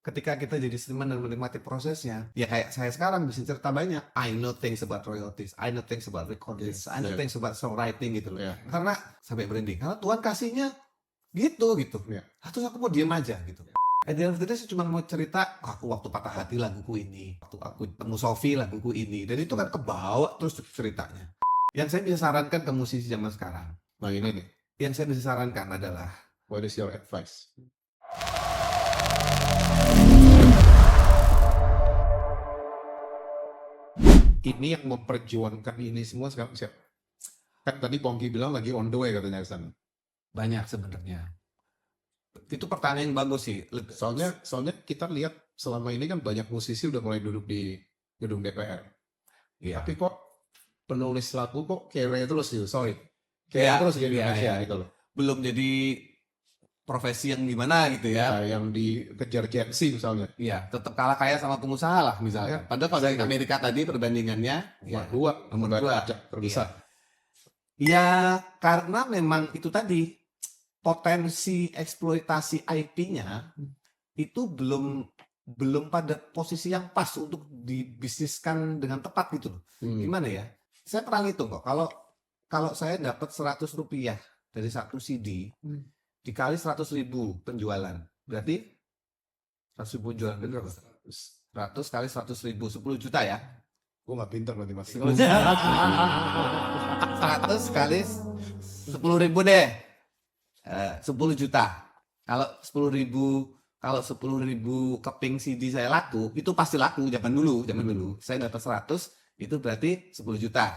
ketika kita jadi seniman dan menikmati prosesnya, ya kayak saya sekarang bisa cerita banyak. I know things about royalties, I know things about recordings, I know things about songwriting gitu loh. Karena sampai berhenti, karena Tuhan kasihnya gitu. Terus aku mau diem aja gitu. At the end of the day saya cuma mau cerita, aku waktu patah hati laguku ini, waktu aku ketemu Sophie laguku ini, dan itu kan kebawa terus ceritanya. Yang saya bisa sarankan ke musisi zaman sekarang, Nah ini nih, yang saya bisa sarankan adalah, what is your advice? Ini yang memperjuangkan ini semua sekarang siapa? Kan tadi Pongki bilang lagi on the way katanya ke sana. banyak sebenarnya. Itu pertanyaan yang bagus sih. Soalnya kita lihat selama ini kan banyak musisi udah mulai duduk di gedung DPR. Iya. Tapi kok penulis lagu kok kere terus gitu, sorry. Iya, Kere terus di iya, Indonesia iya. gitu loh. Belum jadi profesi yang gimana gitu ya. Ya, yang dikejar Gen Z misalnya. Iya, tetap kalah kaya sama pengusaha lah misalnya. Padahal kalau dari Amerika tadi perbandingannya Nomor dua pajak terbesar. Ya, karena memang itu tadi potensi eksploitasi IP-nya itu belum pada posisi yang pas untuk dibisniskan dengan tepat gitu loh. Gimana ya? Saya pernah ngitung kok. Kalau saya dapat 100 rupiah dari satu CD dikali 100.000 penjualan, berarti 100.000 penjualan berapa? 100 kali 100.000, 10 juta ya. Gue gak pintar berarti mas. 100 kali 10.000 deh. 10 juta. Kalau 10.000 keping CD saya laku, itu pasti laku zaman dulu. Saya dapat 100, itu berarti 10 juta.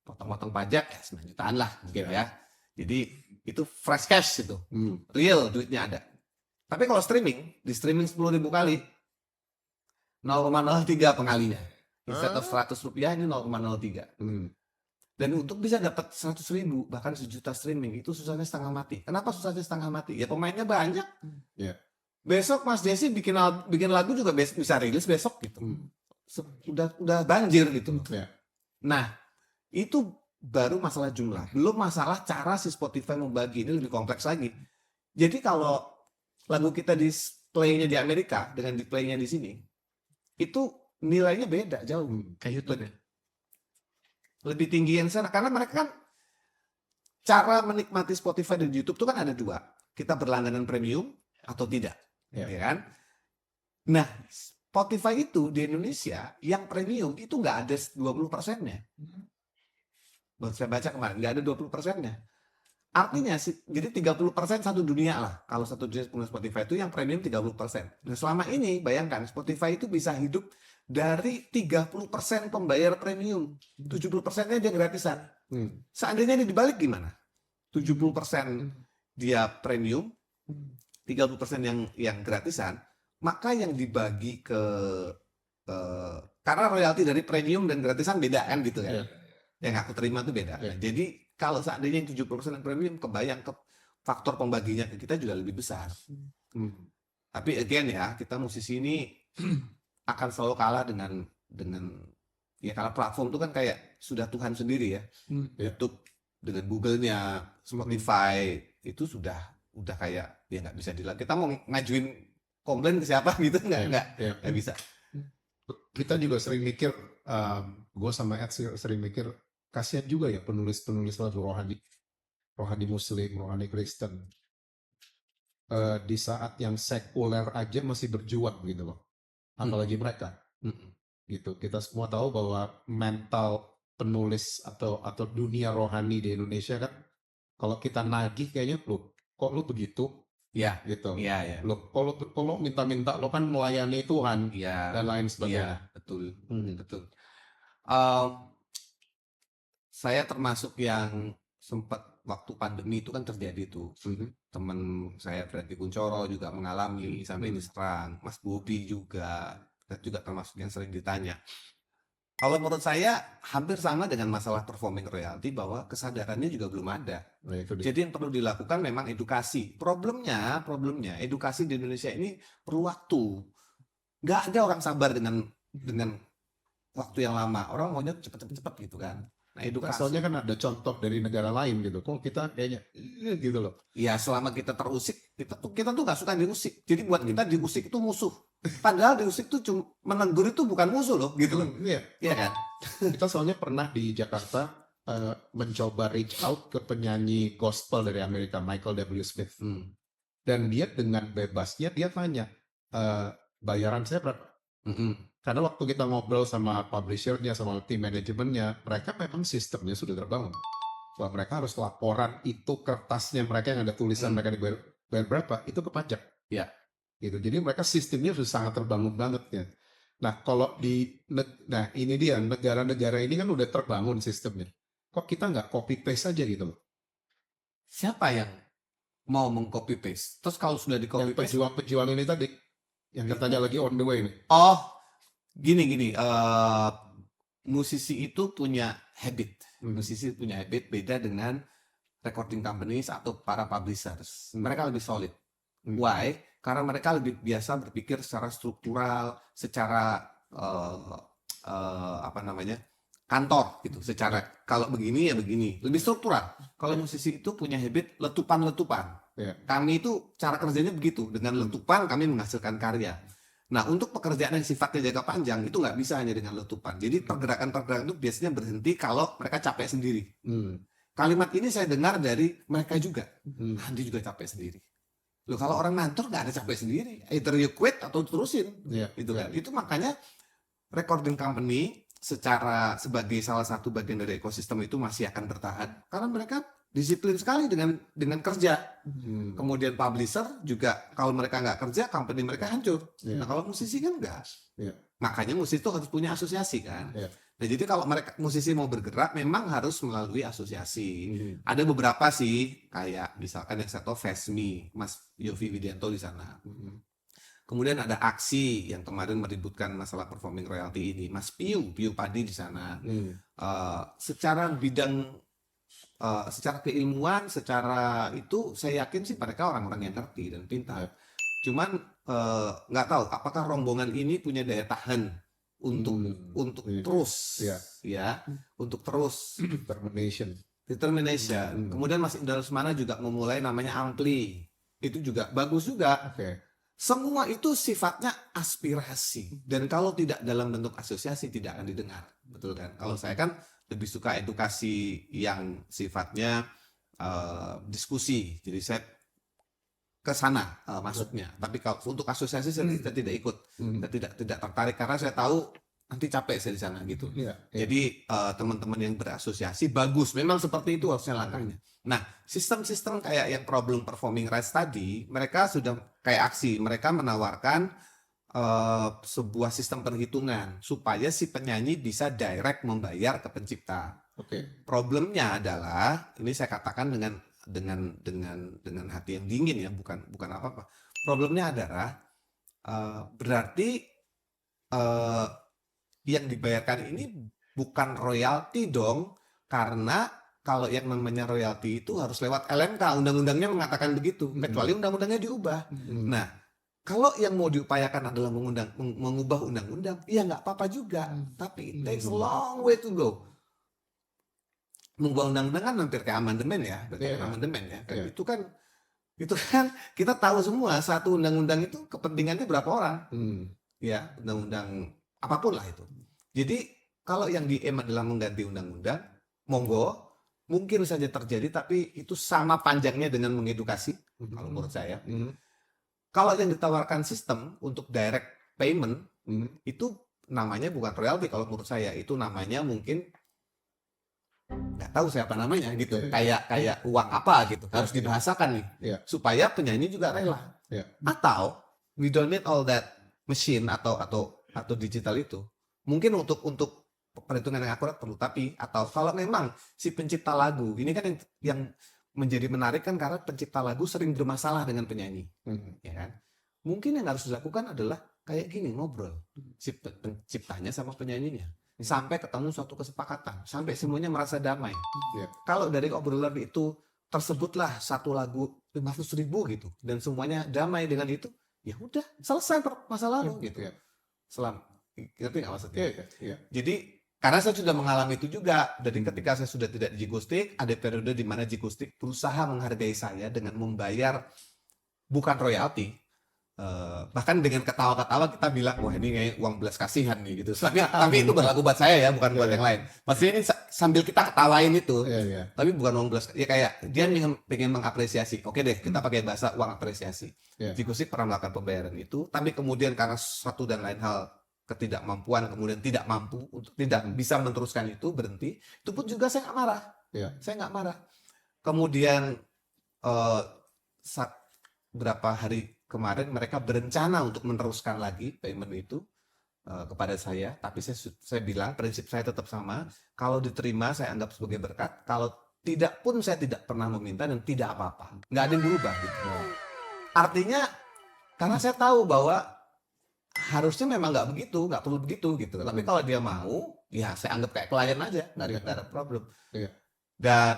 Potong-potong pajak ya 9 jutaan lah mungkin ya. Jadi itu fresh cash itu. Real duitnya ada. Tapi kalau di streaming 10.000 kali 0,03 pengalinya. Instead of 100 rupiah ini 0,03. Dan untuk bisa dapat 100.000 bahkan sejuta streaming itu susahnya setengah mati. Kenapa susahnya setengah mati? Ya pemainnya banyak. Besok Mas Desi bikin lagu juga bisa rilis besok gitu. Udah banjir gitu. Nah, itu baru masalah jumlah. Belum masalah cara si Spotify membagi. Ini lebih kompleks lagi. Jadi kalau lagu kita di play-nya di Amerika dengan di play-nya di sini, itu nilainya beda jauh. Kayak YouTube ya. Lebih tinggi yang sana. Karena mereka kan cara menikmati Spotify dan YouTube itu kan ada dua. Kita berlangganan premium atau tidak. Ya kan? Nah, Spotify itu di Indonesia yang premium itu nggak ada 20%-nya. Baru saya baca kemarin, nggak ada 20%-nya. Artinya sih, jadi 30% satu dunia lah. Kalau satu dunia punya Spotify itu yang premium 30%. Nah selama ini bayangkan Spotify itu bisa hidup dari 30% pembayar premium. 70%-nya dia gratisan. Seandainya ini dibalik gimana? 70% dia premium, 30% yang gratisan, maka yang dibagi karena royalti dari premium dan gratisan beda kan gitu kan. Yang aku terima itu beda. Nah, jadi kalau seandainya yang 70% yang premium, kebayang ke faktor pembaginya ke kita juga lebih besar. Tapi again ya, kita musisi ini akan selalu kalah dengan ya karena platform itu kan kayak sudah Tuhan sendiri ya. YouTube dengan Google-nya, Spotify itu sudah kayak ya nggak bisa dilakukan. Kita mau ngajuin komplain ke siapa gitu nggak bisa. Kita juga sering mikir, gue sama Ed sering mikir, kasihan juga ya penulis-penulis lagu rohani Muslim, rohani Kristen, di saat yang sekuler aja masih berjuang gitu loh, apalagi mereka. Gitu. Kita semua tahu bahwa mental penulis atau dunia rohani di Indonesia kan, kalau kita nagih kayaknya kok lu begitu? Ya, gitu. Iya. Lo kalau minta-minta lo kan melayani Tuhan dan lain sebagainya. Iya, betul. Saya termasuk yang sempat waktu pandemi itu kan terjadi tuh. Teman saya Freddy Kuncoro juga mengalami sampai diserang. Mas Bobi juga termasuk yang sering ditanya. Kalau menurut saya hampir sama dengan masalah performing royalty bahwa kesadarannya juga belum ada. Jadi yang perlu dilakukan memang edukasi. Problemnya edukasi di Indonesia ini perlu waktu. Nggak ada orang sabar dengan waktu yang lama. Orang maunya cepet gitu kan. Nah, edukasi. Soalnya kan ada contoh dari negara lain gitu. Kok kita kayaknya gitu loh. Ya selama kita terusik, kita tuh nggak suka diusik. Jadi buat kita diusik itu musuh. Padahal diusik tuh cuma menegur itu bukan musuh loh, gitu loh. Iya. Iya kan? Kita soalnya pernah di Jakarta mencoba reach out ke penyanyi gospel dari Amerika, Michael W. Smith. Dan dia dengan bebasnya dia tanya, bayaran saya berapa? Karena waktu kita ngobrol sama publishernya, sama tim manajemennya, mereka memang sistemnya sudah terbangun. Bahwa mereka harus laporan itu kertasnya mereka yang ada tulisan mereka dibayar berapa, itu ke pajak. Ya. Gitu. Jadi mereka sistemnya sudah sangat terbangun banget ya. Nah kalau nah ini dia, negara-negara ini kan udah terbangun sistemnya. Kok kita nggak copy paste aja gitu loh? Siapa yang mau meng-copy paste? Terus kalau sudah di copy Yang paste, pejuang-pejuang ini tadi, yang katanya lagi on the way nih. oh, gini, musisi itu punya habit. Musisi punya habit beda dengan recording companies atau para publishers. Mereka lebih solid. Why? Karena mereka lebih biasa berpikir secara struktural, secara apa namanya, kantor gitu. Secara kalau begini ya begini, lebih struktural. Kalau musisi itu punya habit letupan-letupan. Kami itu cara kerjanya begitu. Dengan letupan kami menghasilkan karya. Nah, untuk pekerjaan yang sifatnya jangka panjang itu nggak bisa hanya dengan letupan. Jadi pergerakan-pergerakan itu biasanya berhenti kalau mereka capek sendiri. Kalimat ini saya dengar dari mereka juga. Andi juga capek sendiri. Loh, kalau orang ngantor nggak ada capek sendiri. Either you quit atau terusin. Gitu kan. Itu makanya recording company sebagai salah satu bagian dari ekosistem itu masih akan bertahan. Karena mereka disiplin sekali dengan kerja. Kemudian publisher juga kalau mereka nggak kerja, company mereka hancur. Nah kalau musisi kan enggak. Makanya musisi itu harus punya asosiasi kan. Nah jadi kalau musisi mau bergerak memang harus melalui asosiasi. Ada beberapa sih kayak misalkan yang saya tahu Fesmi, Mas Yofi Widianto di sana. Kemudian ada Aksi yang kemarin meributkan masalah performing royalty ini, Mas Piu Padi di sana. Secara bidang secara keilmuan, secara itu saya yakin sih mereka orang-orang yang ngerti dan pintar. Cuman nggak tahu apakah rombongan ini punya daya tahan untuk terus untuk terus determination. Kemudian Mas Indra Lesmana juga memulai namanya Ampli. Itu juga bagus juga. Semua itu sifatnya aspirasi dan kalau tidak dalam bentuk asosiasi tidak akan didengar. Betul kan? Kalau saya kan lebih suka edukasi yang sifatnya diskusi. Jadi saya ke sana masuknya. Tapi kalau untuk asosiasi saya tidak ikut. Saya tidak tertarik karena saya tahu nanti capek saya di sana gitu. Jadi teman-teman yang berasosiasi bagus. Memang seperti itu harusnya langkahnya. Nah, sistem-sistem kayak yang problem performing rights tadi, mereka sudah kayak Aksi. Mereka menawarkan sebuah sistem perhitungan supaya si penyanyi bisa direct membayar ke pencipta. Problemnya adalah ini saya katakan dengan hati yang dingin ya, bukan apa-apa. Problemnya adalah berarti yang dibayarkan ini bukan royalti dong, karena kalau yang namanya royalti itu harus lewat LMK, undang-undangnya mengatakan begitu, kecuali undang-undangnya diubah. Nah, kalau yang mau diupayakan adalah mengubah undang-undang, ya nggak apa-apa juga. Tapi it takes a long way to go. Mengubah undang-undang kan hampir kayak amandemen ya, amandemen ya. Itu kan kita tahu semua satu undang-undang itu kepentingannya berapa orang. Ya, undang-undang apapun lah itu. Jadi kalau yang di-aim adalah mengganti undang-undang, monggo. Mungkin saja terjadi, tapi itu sama panjangnya dengan mengedukasi, kalau menurut saya. Kalau yang ditawarkan sistem untuk direct payment, itu namanya bukan royalti kalau menurut saya. Itu namanya mungkin, nggak tahu siapa namanya gitu. Kayak uang apa gitu. Harus dibahasakan nih. Supaya penyanyi juga rela. Atau, we don't need all that machine atau digital itu. Mungkin untuk perhitungan yang akurat perlu, tapi atau kalau memang si pencipta lagu ini kan yang menjadi menarik kan karena pencipta lagu sering bermasalah dengan penyanyi, ya kan? Mungkin yang harus dilakukan adalah kayak gini, ngobrol si penciptanya sama penyanyinya sampai ketemu suatu kesepakatan, sampai semuanya merasa damai. Kalau dari obrolan itu tersebutlah satu lagu 500.000 gitu dan semuanya damai dengan itu, ya udah selesai masalah lo gitu. Ngerti nggak maksudnya? Jadi Karena saya sudah mengalami itu juga. Jadi ketika saya sudah tidak di Jigustik, ada periode di mana Jigustik berusaha menghargai saya dengan membayar bukan royalti. Bahkan dengan ketawa-ketawa kita bilang, wah ini kayak uang belas kasihan nih gitu. Tapi itu berlaku buat saya ya, bukan buat yang lain. Maksudnya ini sambil kita ketawain itu, tapi bukan uang belas. Ya kayak dia pengen mengapresiasi. Oke deh, kita pakai bahasa uang apresiasi. Jigustik pernah melakukan pembayaran itu, tapi kemudian karena satu dan lain hal ketidakmampuan, kemudian tidak mampu untuk tidak bisa meneruskan itu, berhenti. Itu pun juga saya nggak marah. Saya nggak marah. Kemudian berapa hari kemarin mereka berencana untuk meneruskan lagi payment itu kepada saya, tapi saya bilang prinsip saya tetap sama. Kalau diterima saya anggap sebagai berkat, kalau tidak pun saya tidak pernah meminta dan tidak apa-apa, nggak ada yang berubah gitu. Artinya karena saya tahu bahwa harusnya memang nggak begitu, nggak perlu begitu gitu. Tapi kalau dia mau, ya saya anggap kayak klien aja, nggak ada problem. Dan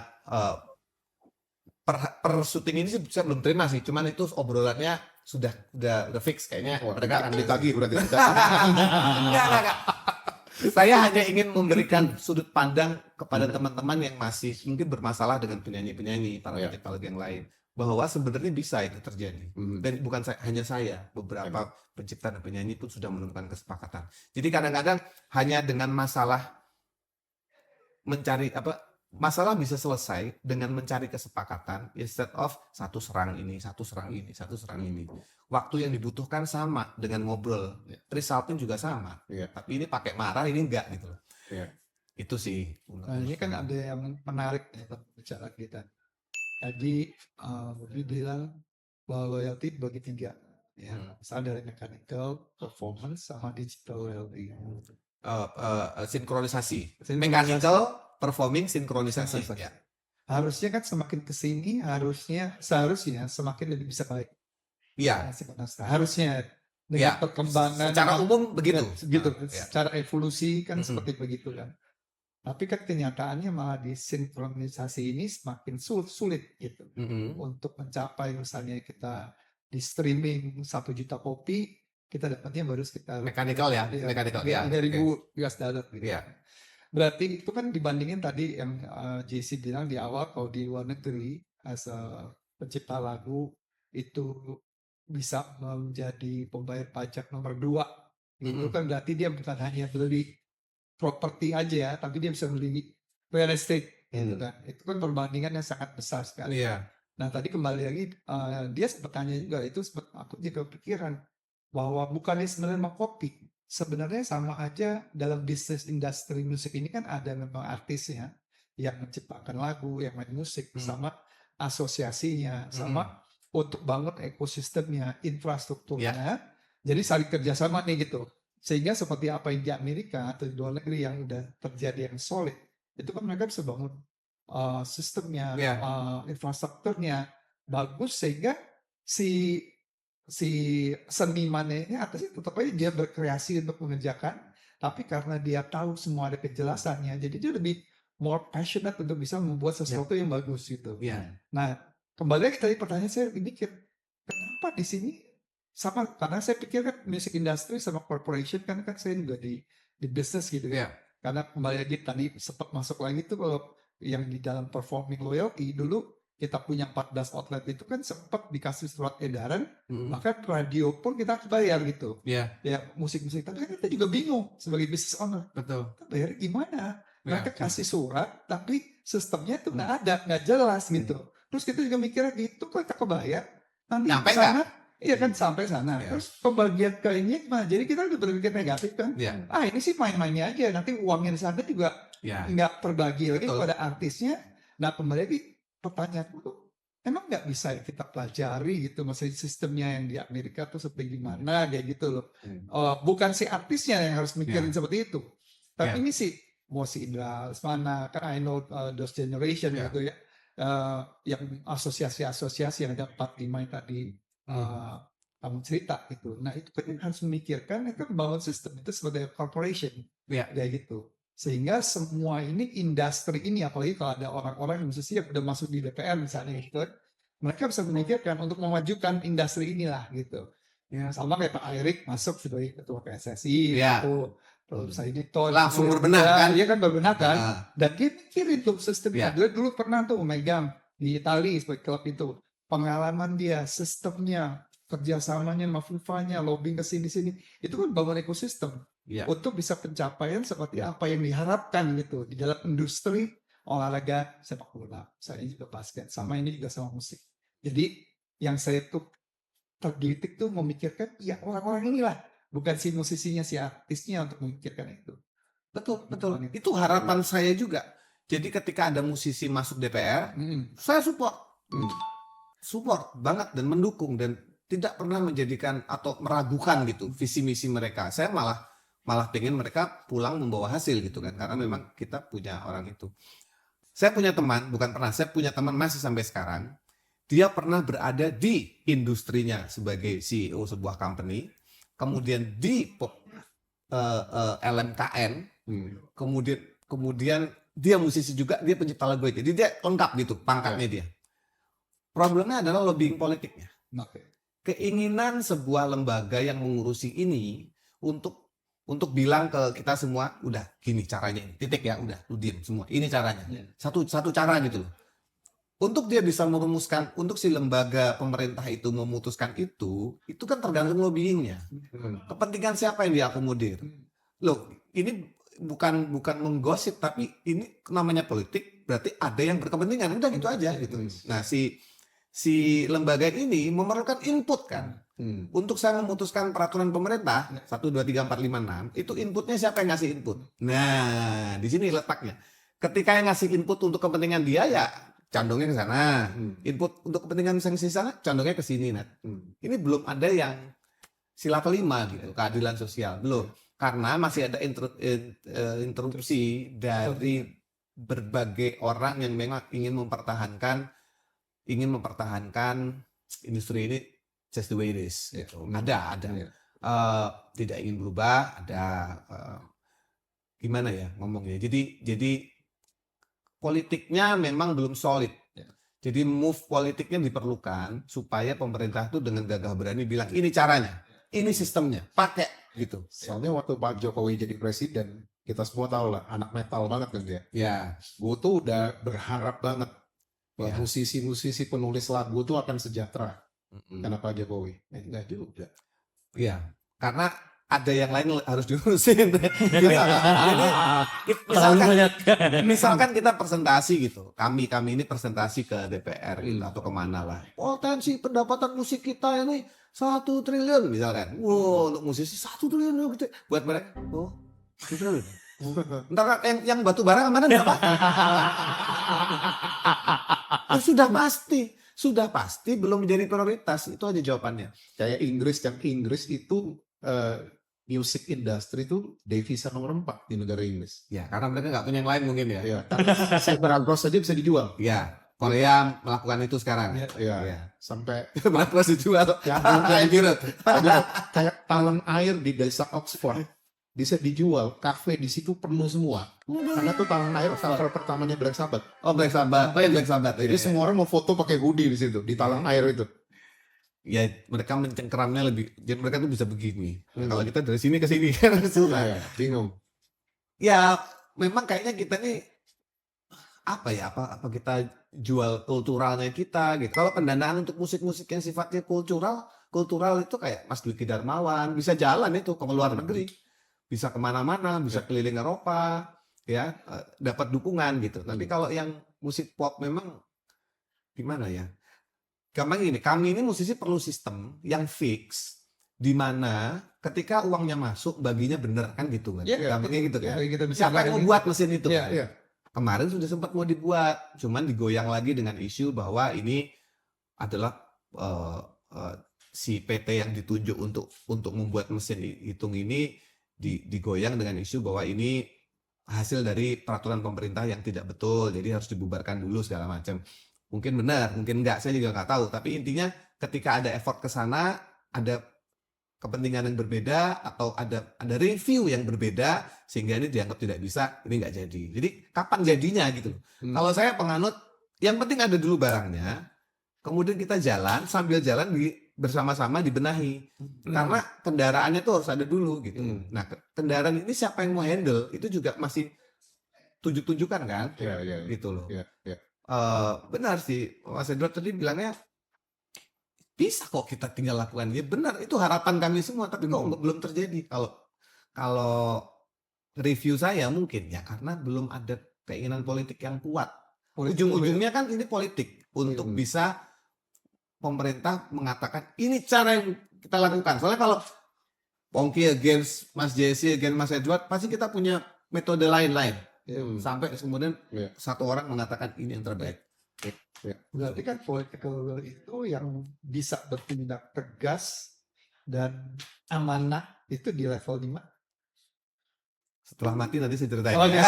per syuting ini sih saya belum terima sih, cuman itu obrolannya sudah fix kayaknya. Mereka akan ditagih berarti. Enggak. Saya hanya ingin memberikan sudut pandang kepada teman-teman yang masih mungkin bermasalah dengan penyanyi-penyanyi, para pencipta yang lain, bahwa sebenarnya bisa itu terjadi. Dan bukan hanya saya, beberapa pencipta dan penyanyi pun sudah menemukan kesepakatan. Jadi kadang-kadang hanya dengan masalah mencari masalah bisa selesai dengan mencari kesepakatan instead of satu serang ini. Waktu yang dibutuhkan sama dengan ngobrol, resultnya juga sama. Tapi ini pakai marah, ini enggak gitu loh. Itu sih. Nah, ini kan ada yang menarik ya bicara kita. Jadi Bobby bilang bahwa loyalty bagi 3 ya. Misalnya dari mechanical, performance, sama digital loyalty. Sinkronisasi. Mechanical, performing, sinkronisasi. Ya. Harusnya kan semakin kesini seharusnya semakin lebih bisa baik. Iya. Harusnya dengan perkembangan secara umum begitu. Secara evolusi kan seperti begitu kan. Tapi kan kenyataannya malah di sinkronisasi ini semakin sulit gitu. Untuk mencapai misalnya kita di streaming 1 juta kopi, kita dapatnya baru sekitar mechanical ya. 3.000 US dollar gitu. Iya. Berarti itu kan dibandingin tadi yang JC bilang di awal, kalau di luar negeri as a pencipta lagu itu bisa menjadi pembayar pajak nomor 2. Itu kan berarti dia bukan hanya beli properti aja ya, tapi dia bisa beli real estate gitu kan. Itu kan perbandingan yang sangat besar sekali. Nah tadi kembali lagi dia sempat tanya juga, itu sempat aku juga pikiran bahwa bukannya sebenarnya mau kopi. Sebenarnya sama aja dalam bisnis industri musik ini kan ada memang artisnya yang menciptakan lagu, yang main musik, sama asosiasinya, sama untuk bangun ekosistemnya, infrastrukturnya. Jadi saling kerjasama nih gitu. Sehingga seperti apa yang di Amerika atau di luar negeri yang udah terjadi yang solid, itu kan mereka bisa bangun sistemnya, infrastrukturnya bagus sehingga si senimannya atasnya tetap aja dia berkreasi untuk mengerjakan, tapi karena dia tahu semua ada kejelasannya, jadi dia lebih more passionate untuk bisa membuat sesuatu yang bagus gitu. Nah, kembali lagi tadi pertanyaan saya mikir, kenapa di sini sama, karena saya pikir kan music industry sama corporation kan saya juga di bisnis gitu ya. Karena kembali lagi tadi sempat masuk lagi tuh kalau yang di dalam performing loyalty dulu kita punya 14 outlet itu kan sempat dikasih surat edaran, bahkan radio pun kita bayar gitu. Ya musik-musik, tapi kan kita juga bingung sebagai business owner. Betul. Kita bayar gimana? Mereka kasih surat, tapi sistemnya itu nggak ada, nggak jelas gitu. Terus kita juga mikirnya gitu, kok kita kebayar? Nanti sampai sana, iya kan sampai sana. Terus pembagian ke ini gimana? Jadi kita udah berpikir negatif kan? Ini sih main-mainnya aja. Nanti uangnya di sana juga nggak terbagi lagi kepada artisnya. Nah kembali lagi pertanyaan itu, emang nggak bisa ya kita pelajari gitu, maksudnya sistemnya yang di Amerika tuh seperti gimana kayak gitu loh. Bukan si artisnya yang harus mikirin seperti itu, tapi ini sih mau si Indra Lesmana, kan I know those generation gitu ya, yang asosiasi-asosiasi yang ada 45 yang tadi kamu cerita gitu. Nah itu kan harus memikirkan, itu membangun sistem itu sebagai corporation kayak gitu. Sehingga semua ini industri ini, apalagi kalau ada orang-orang yang khususnya udah masuk di DPR misalnya gitu, mereka bisa memikirkan untuk memajukan industri inilah gitu. Sama kayak Pak Erik masuk sebagai ketua PSSI gitu. terus ini tol Langsung berbenah kan? Iya kan berbenah kan. Nah, Dan dia mikirin tuh sistemnya. Iya. Dia dulu pernah tuh megang di Itali sebagai klub itu. Pengalaman dia, sistemnya, kerjasamanya sama FIFA-nya, lobbying ke sini-sini. Itu kan bangun ekosistem. iya. Untuk bisa pencapaian seperti apa yang diharapkan gitu. Di dalam industri olahraga sepak bola. Saya juga basket. Sama ini juga sama musik. Jadi yang saya tuh tergelitik tuh memikirkan ya orang-orang inilah. Bukan si musisinya, si artisnya untuk memikirkan itu. Betul. Itu harapan saya juga. Jadi ketika ada musisi masuk DPR, saya support. Support banget dan mendukung dan tidak pernah menjadikan atau meragukan gitu visi misi mereka. Saya malah pengen mereka pulang membawa hasil gitu kan, karena memang kita punya orang itu. Saya punya teman, saya punya teman masih sampai sekarang. Dia pernah berada di industrinya sebagai CEO sebuah company, kemudian di LMKN, kemudian dia musisi juga, dia pencipta lagu. Jadi dia lengkap gitu pangkatnya dia. Problemnya adalah lobbying politiknya. Keinginan sebuah lembaga yang mengurusi ini untuk bilang ke kita semua, udah gini caranya, titik ya, udah lu diem semua, ini caranya. Satu cara gitu loh. Untuk dia bisa merumuskan, untuk si lembaga pemerintah itu memutuskan itu kan tergantung lobbyingnya. Kepentingan siapa yang diakomodir? Loh, ini bukan menggosip, tapi ini namanya politik, berarti ada yang berkepentingan, udah gitu aja gitu. Nah, si lembaga ini memerlukan input kan. Untuk saya memutuskan peraturan pemerintah 1, 2, 3, 4, 5, 6, itu inputnya siapa yang ngasih input? Nah, di sini letaknya. Ketika yang ngasih input untuk kepentingan dia ya condongnya ke sana. Input untuk kepentingan sanksi sana condongnya ke sini. Nah, ini belum ada yang sila kelima gitu, keadilan sosial belum. Karena masih ada interupsi dari berbagai orang yang memang ingin mempertahankan industri ini just the way it is. Gitu. Ada. Tidak ingin berubah, ada gimana ya ngomongnya. Jadi politiknya memang belum solid. Jadi move politiknya diperlukan supaya pemerintah itu dengan gagah berani bilang ini caranya, ini sistemnya, pakai gitu. Soalnya waktu Pak Jokowi jadi presiden, kita semua tahu lah, anak metal banget kan dia. Ya, Gue tuh udah berharap banget bahwa Ya. musisi-musisi penulis lagu tuh akan sejahtera. Karena Pak Jokowi. Enggak juga. Iya, karena ada yang lain harus diurusin. Jadi misalkan kita presentasi gitu, kami ini presentasi ke DPR gitu, atau kemana lah. Potensi pendapatan musik kita ini 1 triliun misalkan. Wow, untuk musisi 1 triliun gitu. Buat mereka, 1 triliun. Ntar yang batu bara kemana berapa? Sudah pasti belum menjadi prioritas. Itu aja jawabannya. Kayak Inggris itu music industry itu devisa nomor 4 di negara Inggris. Ya, karena mereka nggak punya yang lain mungkin ya. Ya, seberapa gross saja bisa dijual. Ya, Korea melakukan itu sekarang. Ya. Sampai Berapa dijual? kayak talang air di desa Oxford bisa dijual, kafe di situ penuh semua. Karena tuh talang air cover pertamanya Black Sabbath. Oh, Black Sabbath. Black Sabbath. Jadi semua orang mau foto pakai hoodie di situ, di talang air itu. Ya, mereka mencengkeramnya lebih. Jadi mereka tuh bisa begini. Kalau kita dari sini ke sini kan susah. Ya, bingung. Ya, memang kayaknya kita nih apa kita jual kulturalnya kita gitu. Kalau pendanaan untuk musik-musik yang sifatnya kultural itu kayak Mas Dwiki Darmawan bisa jalan itu ke luar negeri, bisa kemana-mana, bisa keliling Eropa, ya dapat dukungan gitu. Tapi kalau yang musik pop memang gimana ya? Gampang gini, kami ini musisi perlu sistem yang fix, di mana ketika uangnya masuk baginya bener kan gitu kan? Gampangnya gitu kan? Siapa yang mau buat mesin itu? Kan? Kemarin sudah sempat mau dibuat, cuman digoyang lagi dengan isu bahwa ini adalah si PT yang ditunjuk untuk membuat mesin hitung ini digoyang dengan isu bahwa ini hasil dari peraturan pemerintah yang tidak betul, jadi harus dibubarkan dulu segala macam. Mungkin benar, mungkin enggak, saya juga nggak tahu. Tapi intinya ketika ada effort ke sana, ada kepentingan yang berbeda atau ada review yang berbeda sehingga ini dianggap tidak bisa, ini nggak jadi. Jadi kapan jadinya gitu loh. Kalau saya penganut, yang penting ada dulu barangnya, kemudian kita jalan sambil jalan bersama-sama dibenahi. Karena kendaraannya tuh harus ada dulu gitu. Nah, kendaraan ini siapa yang mau handle itu juga masih tunjuk-tunjukkan kan, Iya. gitu loh. Iya. Benar sih, Mas Edward tadi bilangnya bisa kok kita tinggal lakukan. Ya benar, itu harapan kami semua, tapi kok belum terjadi. Kalau review saya mungkin ya karena belum ada keinginan politik yang kuat. Ujung-ujungnya kan ini politik untuk bisa pemerintah mengatakan ini cara yang kita lakukan. Soalnya kalau Pongki against Mas Jesse against Mas Edward, pasti kita punya metode lain-lain. Sampai kemudian satu orang mengatakan ini yang terbaik. Berarti kan political will itu yang bisa bertindak tegas dan amanah itu di level 5. Setelah mati nanti saya ceritain. Oh, Ya.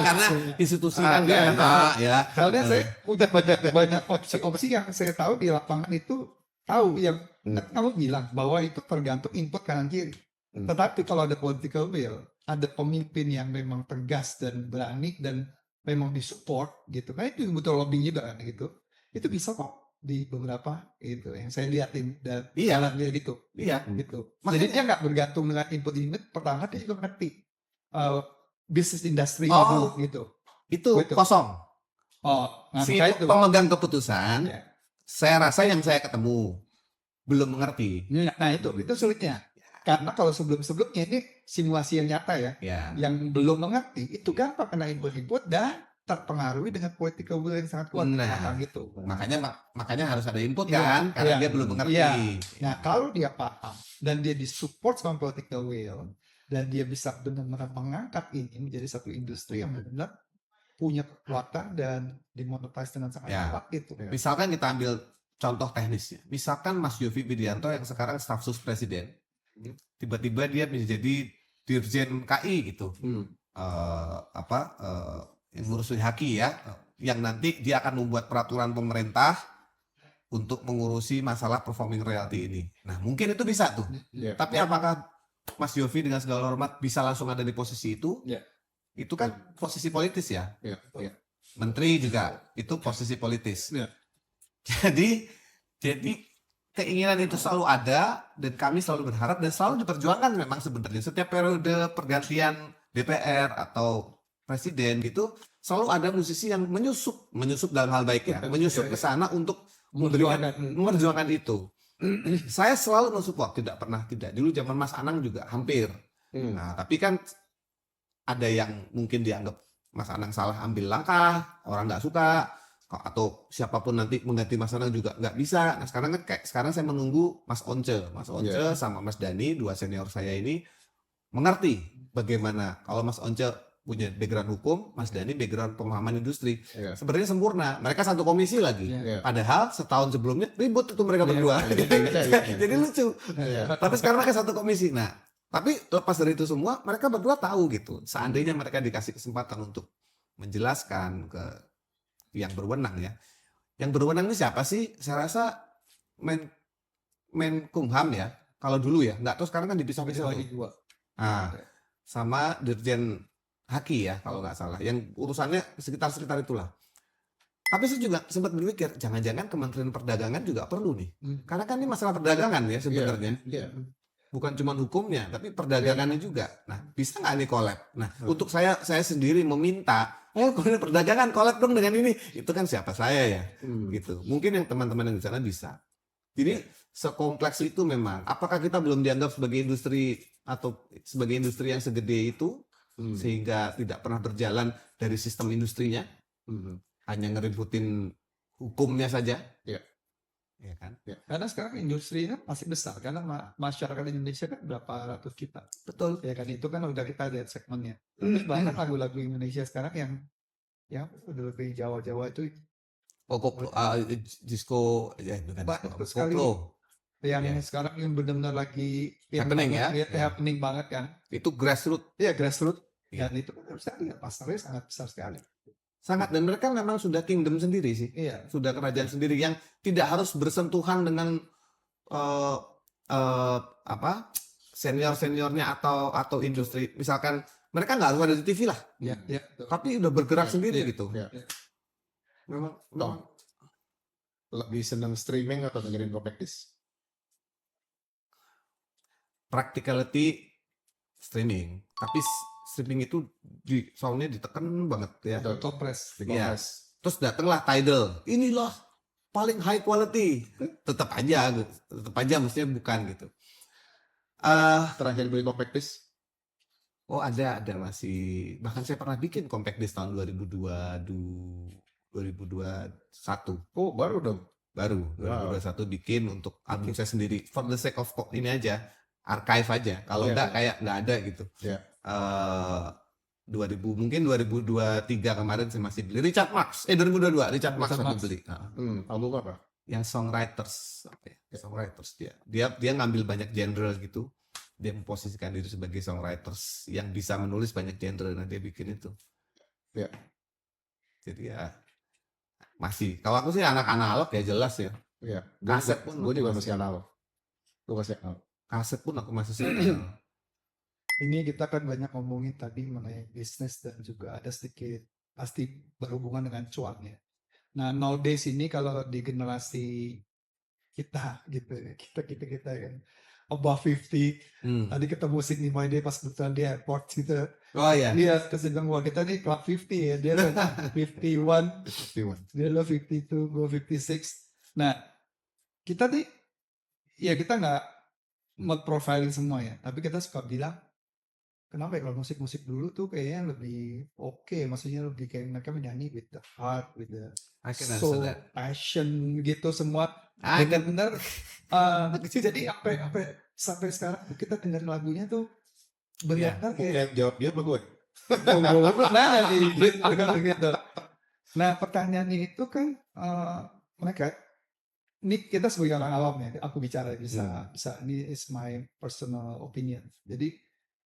Karena institusi kan nggak enak ya. Soalnya saya udah banyak opsi yang saya tahu di lapangan itu tahu yang kamu bilang bahwa itu tergantung input kanan kiri. Tetapi kalau ada political will, ada pemimpin yang memang tegas dan berani dan memang disupport gitu, kan itu butuh lobbying juga kan gitu. Itu bisa kok di beberapa itu yang saya liatin dan jalan dia gitu. Iya. Gitu. Jadi dia nggak bergantung dengan input ini. Pertama dia juga ngerti bisnis industri gitu. Itu Betul. kosong. Nah, Si itu. pemegang keputusan, Ya. saya rasa yang saya ketemu belum mengerti. Nah itu sulitnya. Karena kalau sebelum-sebelumnya ini simulasi yang nyata ya, Ya. yang belum mengerti itu gampang kena input-input dan terpengaruhi dengan political will yang sangat kuat. Nah, gitu. makanya harus ada input Iya, kan, karena iya. dia belum mengerti. Iya. Nah kalau dia paham dan dia disupport sama political will dan dia bisa benar-benar mengangkat ini menjadi satu industri yang benar-benar punya kekuatan dan dimonetize dengan sangat Ya. cepat gitu. Misalkan kita ambil contoh teknisnya. Misalkan Mas Yofi Widianto yang sekarang staf sus presiden, tiba-tiba dia menjadi dirjen KI gitu. Yang ngurusin haki ya, yang nanti dia akan membuat peraturan pemerintah untuk mengurusi masalah performing royalty ini. Nah, mungkin itu bisa tuh. Tapi apakah Mas Yofi dengan segala hormat bisa langsung ada di posisi itu? Ya. Itu kan posisi politis ya. Iya. Menteri juga itu posisi politis. Ya. Jadi keinginan itu selalu ada dan kami selalu berharap dan selalu diperjuangkan memang sebenarnya setiap periode pergantian DPR atau presiden gitu selalu ada musisi yang menyusup dalam hal baik ya, menyusup ke sana untuk memperjuangkan itu. Saya selalu mensupport, tidak pernah tidak. Dulu zaman Mas Anang juga hampir. Nah, tapi kan ada yang mungkin dianggap Mas Anang salah ambil langkah, orang nggak suka, atau siapapun nanti mengganti Mas Anang juga nggak bisa. Nah, sekarang saya menunggu Mas Once sama Mas Dani, dua senior saya ini mengerti bagaimana kalau Mas Once punya background hukum, Mas Dani background pemahaman industri. Sebenarnya sempurna. Mereka satu komisi lagi. Padahal setahun sebelumnya ribut itu mereka berdua. Jadi lucu. Tapi sekarang mereka satu komisi. Nah, tapi lepas dari itu semua, mereka berdua tahu gitu. Seandainya mereka dikasih kesempatan untuk menjelaskan ke yang berwenang ya. Yang berwenang ini siapa sih? Saya rasa Menkumham ya. Kalau dulu ya, nggak tahu sekarang kan dipisah-pisah. Nah, sama Dirjen Haki ya kalau nggak salah. Yang urusannya sekitar itulah. Tapi saya juga sempat berpikir, jangan-jangan Kementerian Perdagangan juga perlu nih. Karena kan ini masalah perdagangan ya sebenarnya. Bukan cuma hukumnya, tapi perdagangannya juga. Nah, bisa nggak nih collab? Nah, untuk saya sendiri meminta, Kementerian Perdagangan collab dong dengan ini. Itu kan siapa saya ya, gitu. Mungkin yang teman-teman yang di sana bisa. Jadi sekompleks itu memang. Apakah kita belum dianggap sebagai industri atau sebagai industri yang segede itu, sehingga tidak pernah berjalan dari sistem industrinya, hanya ngeributin hukumnya saja. Ya kan? Karena sekarang industri ini masih besar karena masyarakat Indonesia kan berapa ratus juta. Betul. Ya kan itu kan udah kita lihat segmennya. Terus banyak lagu-lagu Indonesia sekarang yang udah lebih Jawa-Jawa itu Disco ya bukan banyak disco, sekali. koplo. Yang sekarang yang benar-benar lagi Happening ya. happening banget kan. Itu grassroots. Iya grassroots. Iya. Dan itu kan harus lihat pasarnya sangat besar sekali. Sangat, dan mereka memang sudah kingdom sendiri sih. Iya. Sudah kerajaan sendiri yang tidak harus bersentuhan dengan senior-seniornya atau industri. Misalkan mereka nggak harus ada di TV lah. Iya. Tapi udah bergerak sendiri gitu. Memang lebih senang streaming atau dengerin komik disc? practicality streaming, tapi streaming itu di soundnya ditekan banget ya. Topres. Iya. Terus datanglah Tidal, inilah paling high quality, tetap aja maksudnya bukan gitu. Terakhir beli compact disc. Oh ada masih, bahkan saya pernah bikin compact disc tahun 2021. Oh, baru dong. Baru Wow. 2021 bikin untuk album saya sendiri for the sake of ini aja, archive aja, kalau Iya, enggak iya. kayak nggak ada gitu. Iya. 2023 kemarin saya masih beli Richard Marx 2022 Richard Marx Richard aku Marx. beli. Album apa? Yang songwriters apa ya? Songwriters dia ngambil banyak genre gitu, dia memposisikan diri sebagai songwriters yang bisa menulis banyak genre, nah dia bikin itu. Ya. Jadi ya masih, kalau aku sih anak analog ya jelas ya. Iya. Kaset pun Gue juga masih- masih analog. Gue masih analog. Kaset pun aku masih suka. Ini kita kan banyak ngomongin tadi mengenai bisnis dan juga ada sedikit pasti berhubungan dengan cuan ya. Nah, nowadays ini kalau di generasi kita gitu ya, kita kan above 50, tadi ketemu Sydney Moide pas kebetulan di airport gitu. Oh ya. Dia terus dia bilang, wah kita nih club 50 ya, dia kan 51, 51. dia lo 52, gue 56. Nah, kita nih, ya kita nggak profiling semua ya, tapi kita suka bilang, kenapa ya kalau musik-musik dulu tuh kayaknya lebih oke, maksudnya lebih kayak mereka menyanyi with the heart, with the I can soul, understand that. passion gitu semua. I can- Benar-benar. Jadi sampai sekarang kita dengar lagunya tuh benar-benar kayak Yang jawab dia apa gue? nah gitu. Nah pertanyaannya itu kan mereka ini kita sebagai orang awam ya, aku bicara bisa ini is my personal opinion. Jadi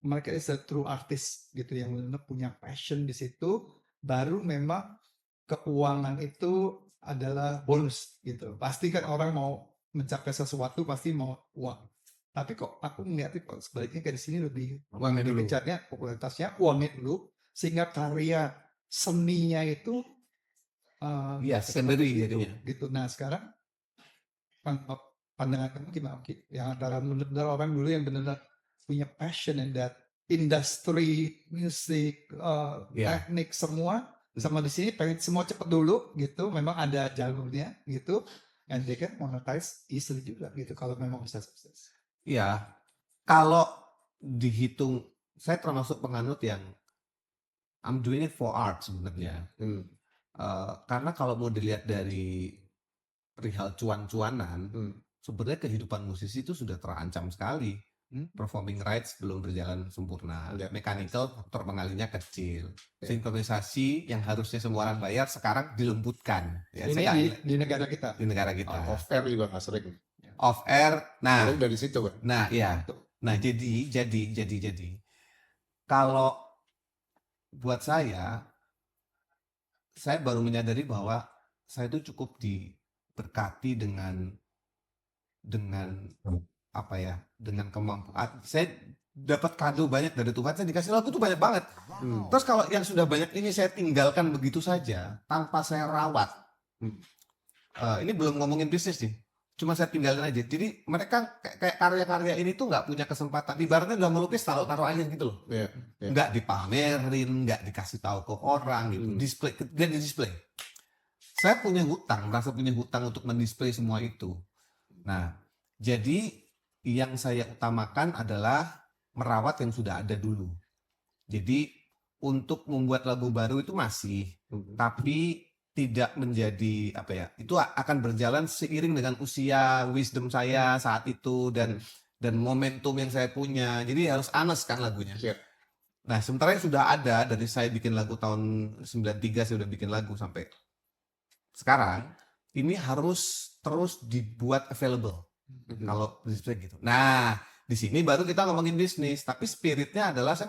mereka is a true artist gitu yang benar punya passion di situ, baru memang keuangan itu adalah bonus gitu. Pasti kan orang mau mencapai sesuatu pasti mau uang. Tapi kok aku melihat kok sebaliknya kayak di sini lebih Uangnya dulu. dikejarnya popularitasnya, uangnya dulu, sehingga karya seninya itu Iya, secondary gitu, jadinya. gitu. Nah sekarang pandangan kamu gimana Ki? Yang antara benar-benar orang dulu yang benar-benar punya passion in that industry, music, Iya. teknik semua, sama di sini pengen semua cepet dulu gitu. Memang ada jalurnya gitu, and they can monetize easily juga gitu kalau memang bisa sukses. Iya, kalau dihitung, saya termasuk penganut yang I'm doing it for art sebenarnya. Karena kalau mau dilihat dari perihal cuan-cuanan, sebenarnya kehidupan musisi itu sudah terancam sekali. Performing rights belum berjalan sempurna. Mechanical faktor pengalinya kecil. Sinkronisasi yang harusnya semua orang bayar sekarang dilembutkan. Ya, Ini saya nggak- di negara kita. di negara kita. Off air juga nggak sering. Off air. Nah, Paling dari situ kan. nah ya. Nah, jadi kalau buat saya baru menyadari bahwa saya itu cukup diberkati dengan apa ya, dengan kemampuan. Saya dapat kado banyak dari Tuhan, saya dikasih lagu tuh banyak banget. Terus kalau yang sudah banyak ini saya tinggalkan begitu saja tanpa saya rawat. Ini belum ngomongin bisnis nih, cuma saya tinggalin aja. Jadi mereka kayak karya-karya ini tuh nggak punya kesempatan. Ibaratnya udah melukis taruh aja gitu loh. Iya. Nggak dipamerin, nggak dikasih tahu ke orang gitu. Display, dia di display. Saya punya hutang, merasa punya hutang untuk mendisplay semua itu. Nah, jadi yang saya utamakan adalah merawat yang sudah ada dulu. Jadi untuk membuat lagu baru itu masih, tapi tidak menjadi apa ya, itu akan berjalan seiring dengan usia, wisdom saya saat itu dan momentum yang saya punya. Jadi harus honest kan lagunya. Iya. Nah, sementara yang sudah ada dari saya bikin lagu tahun 93, saya udah bikin lagu sampai sekarang, ini harus terus dibuat available. Kalau display gitu. Nah, di sini baru kita ngomongin bisnis, tapi spiritnya adalah saya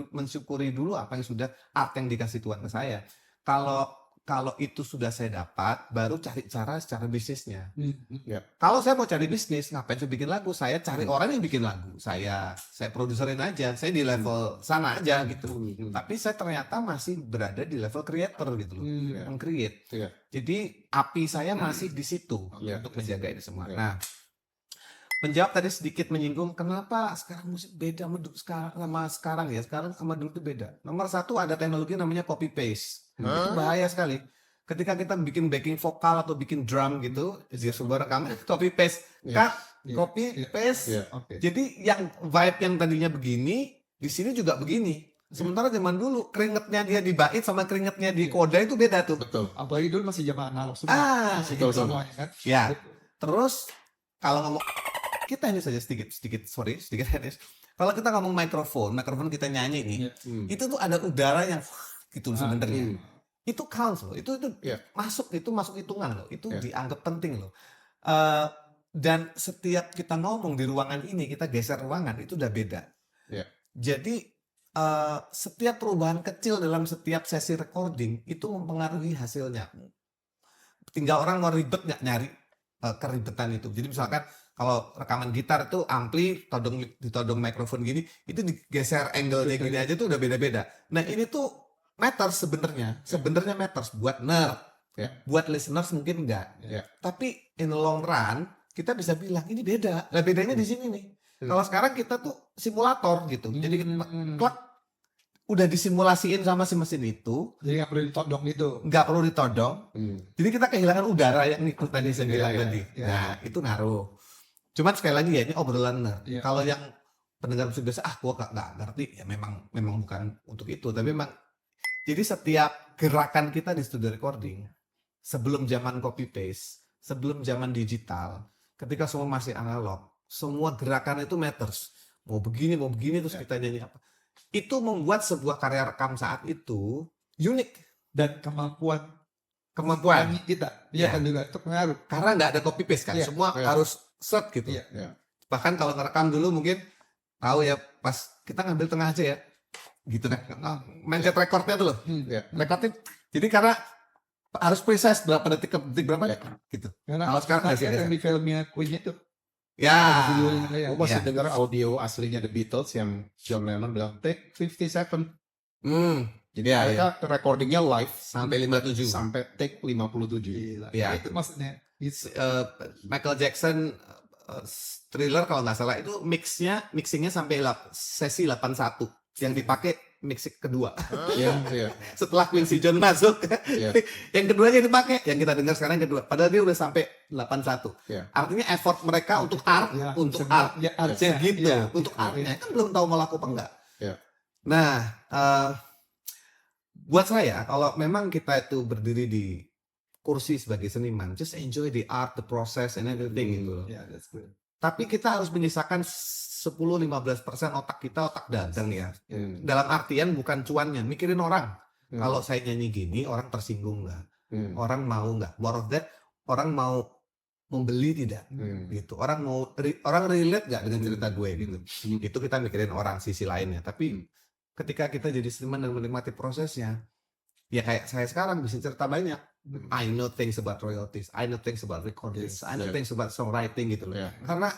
mensyukuri dulu apa yang sudah art yang dikasih Tuhan ke saya. Kalau itu sudah saya dapat, baru cari cara secara bisnisnya. Kalau saya mau cari bisnis, ngapain saya bikin lagu? Saya cari orang yang bikin lagu. Saya produserin aja. Saya di level sana aja gitu. Tapi saya ternyata masih berada di level creator gitu loh. Meng-create. Iya. Jadi api saya masih di situ Iya. untuk menjaga ini semua. Iya. Nah, menjawab tadi sedikit menyinggung kenapa sekarang musik beda sekarang ya. Sekarang sama dulu itu beda. Nomor satu ada teknologi namanya copy paste. Itu bahaya sekali. Ketika kita bikin backing vokal atau bikin drum gitu, dia sebuah rekaman copy paste, cut, copy paste. Iya. Oke. Jadi yang vibe yang tadinya begini, di sini juga begini. Sementara zaman dulu keringetnya dia di bait sama keringetnya di koda itu beda tuh. Betul. Apalagi dulu masih zaman analog semua. Ah, betul, betul. Semuanya kan. ya. Terus kalau ngomong kita ini saja sedikit Dennis. Kalau kita ngomong mikrofon kita nyanyi nih, Iya. itu tuh ada udara yang gitu sebenarnya. Hmm. Itu counts loh, itu Iya. masuk hitungan loh, itu Iya. dianggap penting loh. Dan setiap kita ngomong di ruangan ini, kita geser ruangan itu udah beda. Iya. Jadi setiap perubahan kecil dalam setiap sesi recording itu mempengaruhi hasilnya. Tinggal orang mau ribet nggak nyari keribetan itu. Jadi misalkan kalau rekaman gitar itu ampli ditodong mikrofon gini, itu digeser angle-nya gini aja tuh udah beda-beda. Nah ini tuh matters sebenarnya matters buat nerd, Ya. buat listeners mungkin enggak. Ya. Tapi in the long run kita bisa bilang ini beda. Nah bedanya di sini nih. Kalau sekarang kita tuh simulator gitu, jadi klak udah disimulasiin sama si mesin itu, Jadi nggak perlu ditodong itu. nggak perlu ditodong. Hmm. Jadi kita kehilangan udara yang itu tadi saya bilang Iya, tadi. iya. Nah itu ngaruh. Cuman sekali lagi ya ini obrolan nerd. Iya. Kalau yang pendengar musik biasa, gua nggak ngerti ya memang bukan untuk itu. Tapi memang jadi setiap gerakan kita di studio recording sebelum zaman copy paste, sebelum zaman digital, ketika semua masih analog, semua gerakan itu matters. Mau begini terus kita nyanyi apa. Itu membuat sebuah karya rekam saat itu unik. Dan kemampuan Kemampuan. nyanyi kita. Iya. Iya kan juga itu pengaruh. Karena nggak ada copy paste kan, Iya, semua iya. harus set gitu. Iya. Ya. Bahkan kalau ngerekam dulu mungkin tahu ya pas kita ngambil tengah aja ya, gitu kan. Mencet recordnya tuh loh, Ya. recordnya. Jadi karena harus precise berapa detik ke detik berapa ya, gitu. Karena Kalau sekarang nggak sih ada. yang di filmnya Queen itu. Ya, Videonya ya. Gue masih Iya. dengar audio aslinya The Beatles yang John Lennon bilang take 57. Jadi Iya, mereka recordingnya live sampai 57. sampai take 57. Gila. Iya. Itu maksudnya. It's, Michael Jackson Thriller kalau nggak salah itu mixingnya sampai sesi 81 yang dipakai mix kedua. Iya, iya. Setelah Quincy Jones masuk, Iya. yang keduanya dipakai, yang kita dengar sekarang yang kedua. Padahal dia udah sampai 81. Iya. Artinya effort mereka untuk art, ya, untuk sebenarnya- art, ya, artnya artnya, gitu, iya. untuk Iya. artnya kan belum tahu mau laku apa enggak. Iya. Nah, buat saya kalau memang kita itu berdiri di kursi sebagai seniman, just enjoy the art, the process, and everything gitu. Yeah, that's good. Tapi kita harus menyisakan 10-15% otak kita otak dagang ya. Hmm. Dalam artian bukan cuannya, mikirin orang. Hmm. Kalau saya nyanyi gini, orang tersinggung nggak? Hmm. Orang mau nggak? More of that, orang mau membeli tidak? Hmm. Gitu. Orang relate nggak dengan cerita gue gitu? Itu kita mikirin orang sisi lainnya. Tapi ketika kita jadi seniman dan menikmati prosesnya, ya kayak saya sekarang bisa cerita banyak. I know things about royalties, I know things about recordings, Yes, I know yeah. things about songwriting gitu loh. Yeah. Karena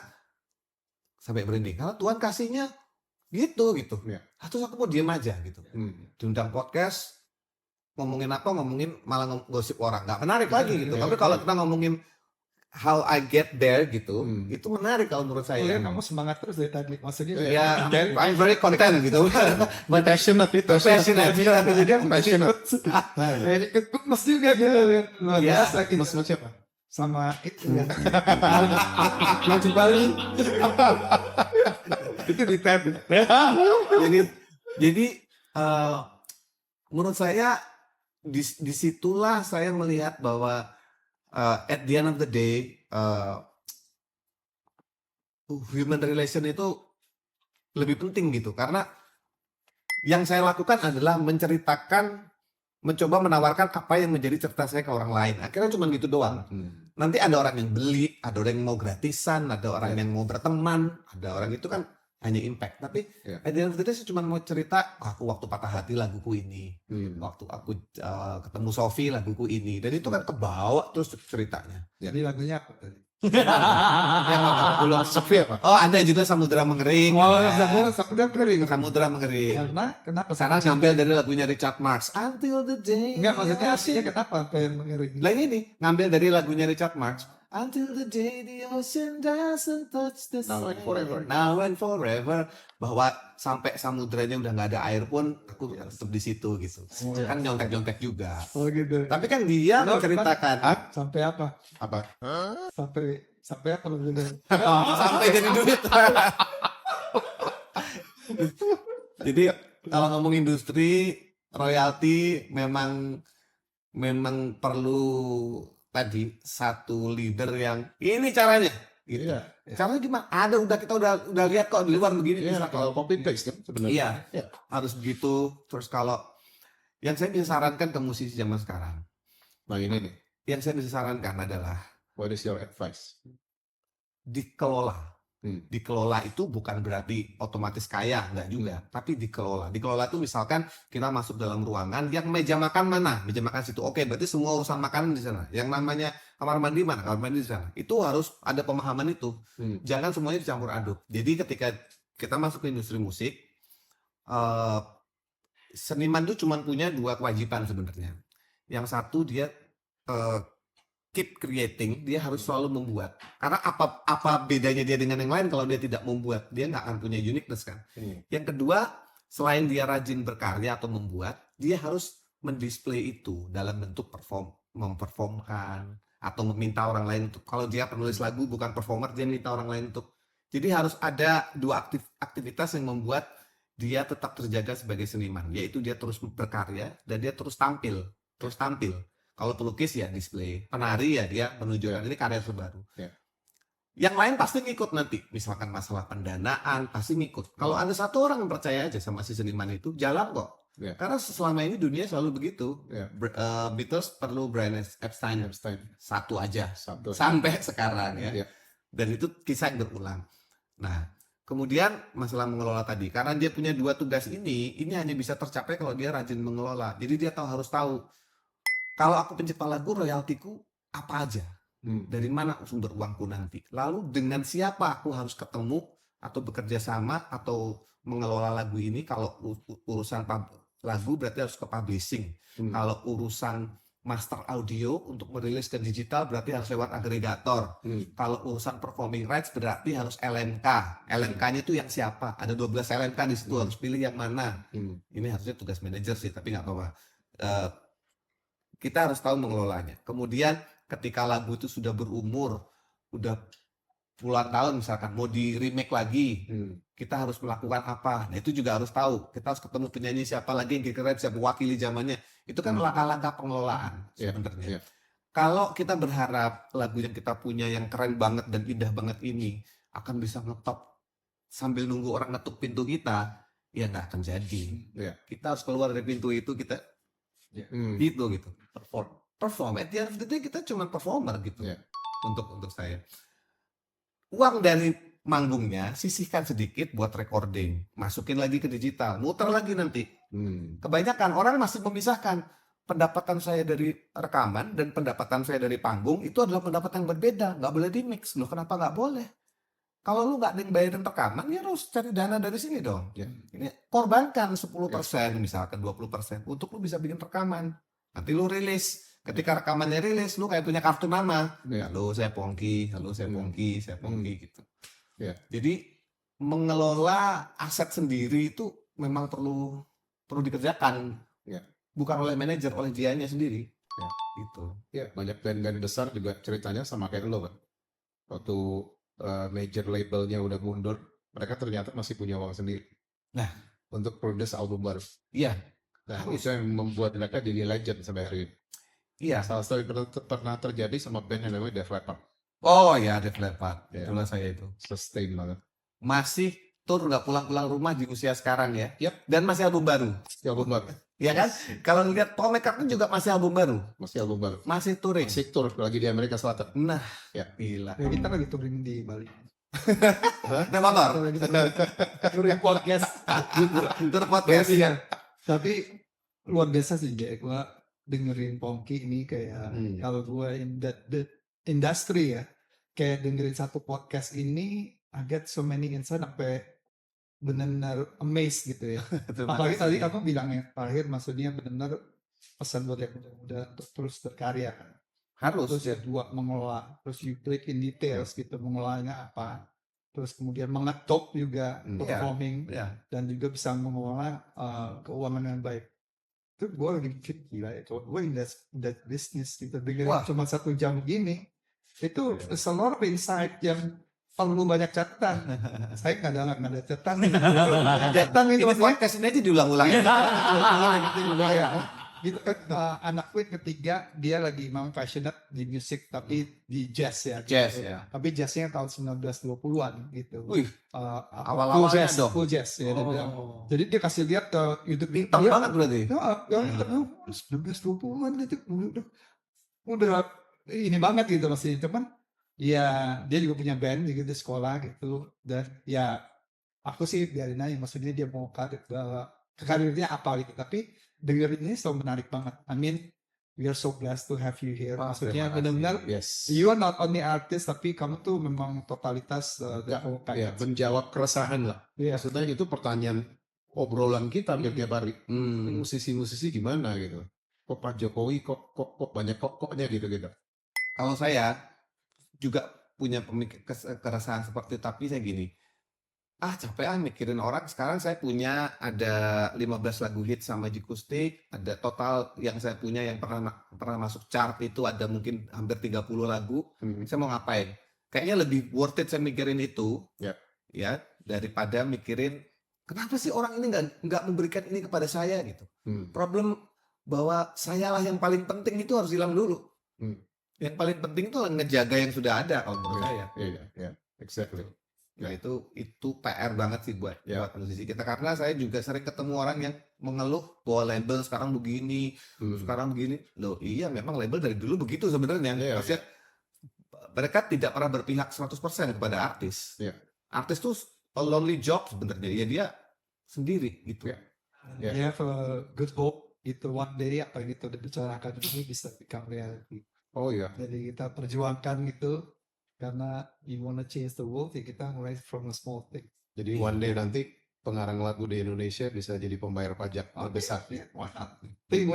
sampai merinding. Karena Tuhan kasihnya gitu. Yeah. Terus aku mau diem aja gitu. Hmm. Diundang podcast, ngomongin apa, malah gosip orang. Nggak menarik lagi gitu. Yeah. Tapi kalau kita ngomongin how I get there gitu, Hmm. itu menarik kalau menurut saya. Iya, kamu semangat terus dari tadi. Maksudnya Ya, I'm very content gitu. Passionate itu. Passionate. jadi yang Passionate. ikut mas juga dia luar Ya, biasa gitu. Mas siapa? Sama itu ya. Maju balik. Itu di tab. jadi menurut saya disitulah saya melihat bahwa at the end of the day human relation itu lebih penting gitu, karena yang saya lakukan adalah mencoba menawarkan apa yang menjadi cerita saya ke orang lain. Akhirnya cuma gitu doang. Hmm. Nanti ada orang yang beli, ada orang yang mau gratisan, ada orang yang mau berteman, ada orang itu kan hanya impact. Tapi Ya. at the end of the day saya cuma mau cerita, aku waktu patah hati laguku ini, Hmm. waktu aku ketemu Sofi laguku ini, dan itu kan kebawa terus ceritanya. Jadi lagunya apa tadi? Yang belum Sepi apa? Oh, ada juga Samudra Mengering. Oh, Ya, sampai kering. Samudra Mengering. Karena kenapa? Sekarang ngambil dari lagunya Richard Marx, Until the Day. Enggak, maksudnya aslinya kenapa pengen mengering? Lah ini ngambil dari lagunya Richard Marx. Until the day the ocean doesn't touch the Now and sand. forever. Now and forever. Bahwa sampai samudranya udah nggak ada air pun aku tetap di situ gitu. Kan nyontek-nyontek juga. Oh gitu. Tapi kan dia Lo menceritakan sampai apa? Apa? Sampai apa lo bilang? sampai jadi duit. Jadi kalau ngomong industri royalti memang perlu tadi satu leader yang ini caranya gitu. Iya. Caranya gimana? Kita udah lihat kok di luar begini. Iya, bisa kalau kok. copy paste kan sebenarnya. Iya, harus begitu. Terus kalau yang saya bisa sarankan ke musisi zaman sekarang, Nah ini nih, yang saya bisa sarankan adalah what is your advice? dikelola. Hmm. Dikelola itu bukan berarti otomatis kaya, enggak juga, tapi dikelola. Dikelola itu misalkan kita masuk dalam ruangan yang meja makan mana? Meja makan situ. Oke, berarti semua urusan makanan di sana. Yang namanya kamar mandi mana? Kamar mandi di sana. Itu harus ada pemahaman itu. Jangan semuanya dicampur aduk. Jadi ketika kita masuk ke industri musik, seniman itu cuma punya dua kewajiban sebenarnya. Yang satu dia keep creating, dia harus selalu membuat. Karena apa bedanya dia dengan yang lain kalau dia tidak membuat? Dia nggak akan punya uniqueness kan. Yang kedua, selain dia rajin berkarya atau membuat, dia harus mendisplay itu dalam bentuk memperformkan atau meminta orang lain untuk. Kalau dia penulis lagu bukan performer, dia minta orang lain untuk. Jadi harus ada dua aktivitas yang membuat dia tetap terjaga sebagai seniman, yaitu dia terus berkarya dan dia terus tampil. Kalau pelukis ya display, penari ya dia menunjukkan ini karya terbaru. Yang lain pasti ngikut nanti, misalkan masalah pendanaan pasti ngikut. Kalau ada satu orang yang percaya aja sama si seniman itu, jalan kok. Karena selama ini dunia selalu begitu. Beatles perlu Brian Epstein satu aja, sampai sekarang ya. Dan itu kisah yang berulang. Nah, kemudian masalah mengelola tadi, karena dia punya dua tugas ini hanya bisa tercapai kalau dia rajin mengelola. Jadi dia harus tahu. Kalau aku pencipta lagu, royaltiku apa aja? Dari mana sumber uangku nanti? Lalu dengan siapa aku harus ketemu atau bekerja sama atau mengelola lagu ini? Kalau urusan lagu berarti harus ke publishing. Kalau urusan master audio untuk merilis ke digital berarti harus lewat agregator. Kalau urusan performing rights berarti harus LMK. LMK-nya itu yang siapa? Ada 12 LMK di situ, harus pilih yang mana. Ini harusnya tugas manajer sih, tapi nggak apa-apa. Kita harus tahu mengelolanya. Kemudian ketika lagu itu sudah berumur, udah puluhan tahun misalkan, mau di remake lagi, kita harus melakukan apa? Nah itu juga harus tahu. Kita harus ketemu penyanyi siapa lagi yang kira-kira bisa mewakili zamannya. Itu kan langkah-langkah pengelolaan sebenarnya. Kalau kita berharap lagu yang kita punya yang keren banget dan indah banget ini akan bisa ngetop sambil nunggu orang ngetuk pintu kita, ya nggak akan jadi. Kita harus keluar dari pintu itu, kita gitu perform at the end of the day, kita cuma performer gitu. Untuk saya uang dari manggungnya sisihkan sedikit buat recording, masukin lagi ke digital, muter lagi nanti. Kebanyakan orang masih memisahkan pendapatan saya dari rekaman dan pendapatan saya dari panggung. Itu adalah pendapatan yang berbeda, nggak boleh di mix. Loh kenapa nggak boleh? Kalau lu nggak bayarin rekaman, ya harus cari dana dari sini dong. Ini korbankan 10% misalkan 20% untuk lu bisa bikin rekaman. Nanti lu rilis. Ketika rekamannya rilis, lu kayak punya kartu nama. Halo saya Pongki, saya Pongki gitu. Jadi mengelola aset sendiri itu memang perlu dikerjakan. Bukan oleh manajer, oleh dianya sendiri. Gitu. Banyak band-band besar juga ceritanya sama kayak lo kan. Waktu major labelnya udah mundur, mereka ternyata masih punya uang sendiri. Nah, untuk produce album baru. Nah, harus. itu yang membuat mereka jadi legend sampai hari ini. Salah satu pernah terjadi sama band yang namanya Def Leppard. Oh ya, Def Leppard. Itulah saya itu. Sustain banget. Masih tur nggak pulang-pulang rumah di usia sekarang ya. Dan masih album baru. Album baru. Ya kan? Kalau lihat Paul McCartney juga masih album baru. Masih touring. Masih tour lagi di Amerika Selatan. Nah, gila. Ya, kita lagi touring di Bali. Naik motor. Touring podcast. Tur podcast. Tapi luar biasa sih, Jack. Gua dengerin Pongki ini kayak kalau gua in the industry ya, kayak dengerin satu podcast ini, I get so many insight sampai benar-benar amazed gitu ya. Apalagi tadi kamu bilangnya terakhir, maksudnya benar-benar pesan buat yang muda-muda untuk terus berkarya kan. Harus. terus ya dua mengelola, terus you break in details gitu mengelolanya apa, terus kemudian mengetok juga performing Ya. dan juga bisa mengelola keuangan yang baik. Itu gue lagi mikir gila ya, kalau gue in that business gitu dengerin Wah. cuma 1 jam gini itu there's a lot of insight yang perlu banyak catatan. Saya nggak ada catatan. Catatan itu Ini maksudnya podcast ini aja diulang-ulang. ya gitu kan anak gue ketiga dia lagi memang passionate di musik tapi di jazz ya Jazz, gitu. ya. Tapi jazznya tahun 1920-an gitu. Wih, full awal-awalnya jazz, dong. full jazz ya dia bilang. Jadi dia kasih lihat ke YouTube Pintar dia, banget berarti. ya 1920-an itu udah ini banget gitu masih cuman ya dia juga punya band gitu di sekolah gitu dan ya aku sih biarin aja maksudnya dia mau karirnya apa gitu tapi dengerin ini selalu menarik banget. I mean we are so blessed to have you here. Wah, Maksudnya terima kasih. benar-benar Yes. you are not only artist tapi kamu tuh memang totalitas the whole Ya, package. menjawab keresahan lah. Iya. Maksudnya itu pertanyaan obrolan kita tiap hari. Hmm. Musisi-musisi gimana gitu. Kok Pak Jokowi kok banyak koknya gitu. Kalau saya juga punya keresahan seperti itu, tapi saya gini. Capek mikirin orang. Sekarang saya punya ada 15 lagu hit sama Jikustik, ada total yang saya punya yang pernah masuk chart itu ada mungkin hampir 30 lagu. Saya mau ngapain? Kayaknya lebih worth it saya mikirin itu. Ya. Ya, daripada mikirin kenapa sih orang ini nggak memberikan ini kepada saya gitu. Problem bahwa sayalah yang paling penting itu harus hilang dulu. Yang paling penting itu ngejaga yang sudah ada kalau menurut saya. Iya, exactly. Nah itu PR banget sih buat musisi kita karena saya juga sering ketemu orang yang mengeluh bahwa label sekarang begini, sekarang begini. Loh iya memang label dari dulu begitu sebenarnya. Maksudnya mereka tidak pernah berpihak 100% kepada artis. Artis tuh a lonely job sebenarnya. Ya dia sendiri gitu. They have a good hope itu one day apa yang kita bicarakan ini bisa become reality. Oh iya. Jadi kita perjuangkan gitu karena you wanna change the world ya kita mulai from a small thing. Jadi one day nanti pengarang lagu di Indonesia bisa jadi pembayar pajak terbesar. Why not? Think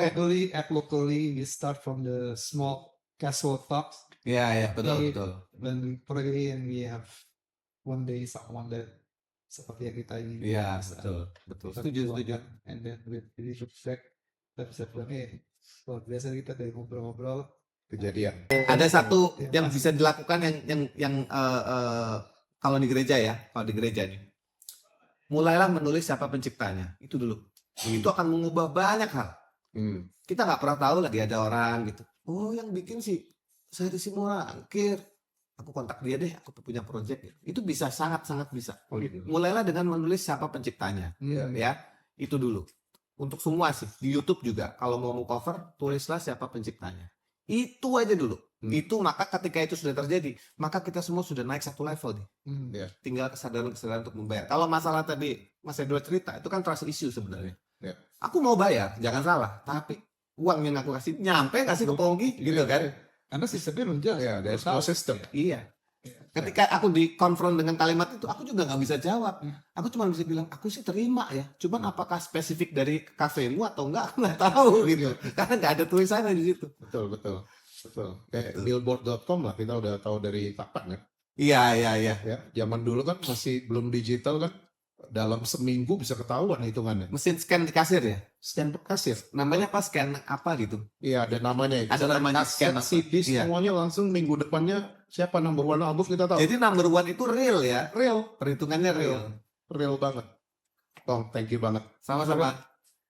locally we start from the small casual talks. Iya betul. When we pray and we have one day someone that seperti yang kita ini. Iya betul. Setuju. And then with really look back kita bisa bilang luar biasa kita dari ngobrol-ngobrol kejadian. Ada satu yang bisa dilakukan yang kalau di gereja nih, mulailah menulis siapa penciptanya itu dulu. Itu akan mengubah banyak hal. Kita nggak pernah tahu lagi ada orang gitu. Oh yang bikin sih saya di Simura Angkir. Aku kontak dia deh. Aku punya project. Itu bisa sangat bisa. Mulailah dengan menulis siapa penciptanya. Ya itu dulu. Untuk semua sih di YouTube juga. Kalau mau cover tulislah siapa penciptanya. Itu aja dulu. Itu maka ketika itu sudah terjadi, maka kita semua sudah naik satu level nih. Tinggal kesadaran untuk membayar. Kalau masalah tadi Mas Edo cerita, itu kan trust issue sebenarnya. Aku mau bayar, jangan salah. Tapi uang yang aku kasih nyampe kasih ke Pongki gitu kan. Karena sistemnya belum jelas. Ya, there's no system. Iya. Ketika aku dikonfront dengan kalimat itu, aku juga nggak bisa jawab. Aku cuma bisa bilang, aku sih terima ya. Cuman apakah spesifik dari kafemu atau enggak, aku nggak tahu gitu. Karena nggak ada tulisannya di situ. Betul. Kayak billboard.com lah, kita udah tahu dari kapan ya. Iya. Ya, zaman dulu kan masih belum digital kan. Dalam seminggu bisa ketahuan hitungannya. Mesin scan di kasir ya? Scan per kasir. Namanya apa scan apa gitu? Iya, ada namanya. Ada namanya scan CD semuanya langsung minggu depannya siapa number one album kita tahu. Jadi number one itu real ya? Real. Perhitungannya real. Real banget. Tong, thank you banget. Sama-sama.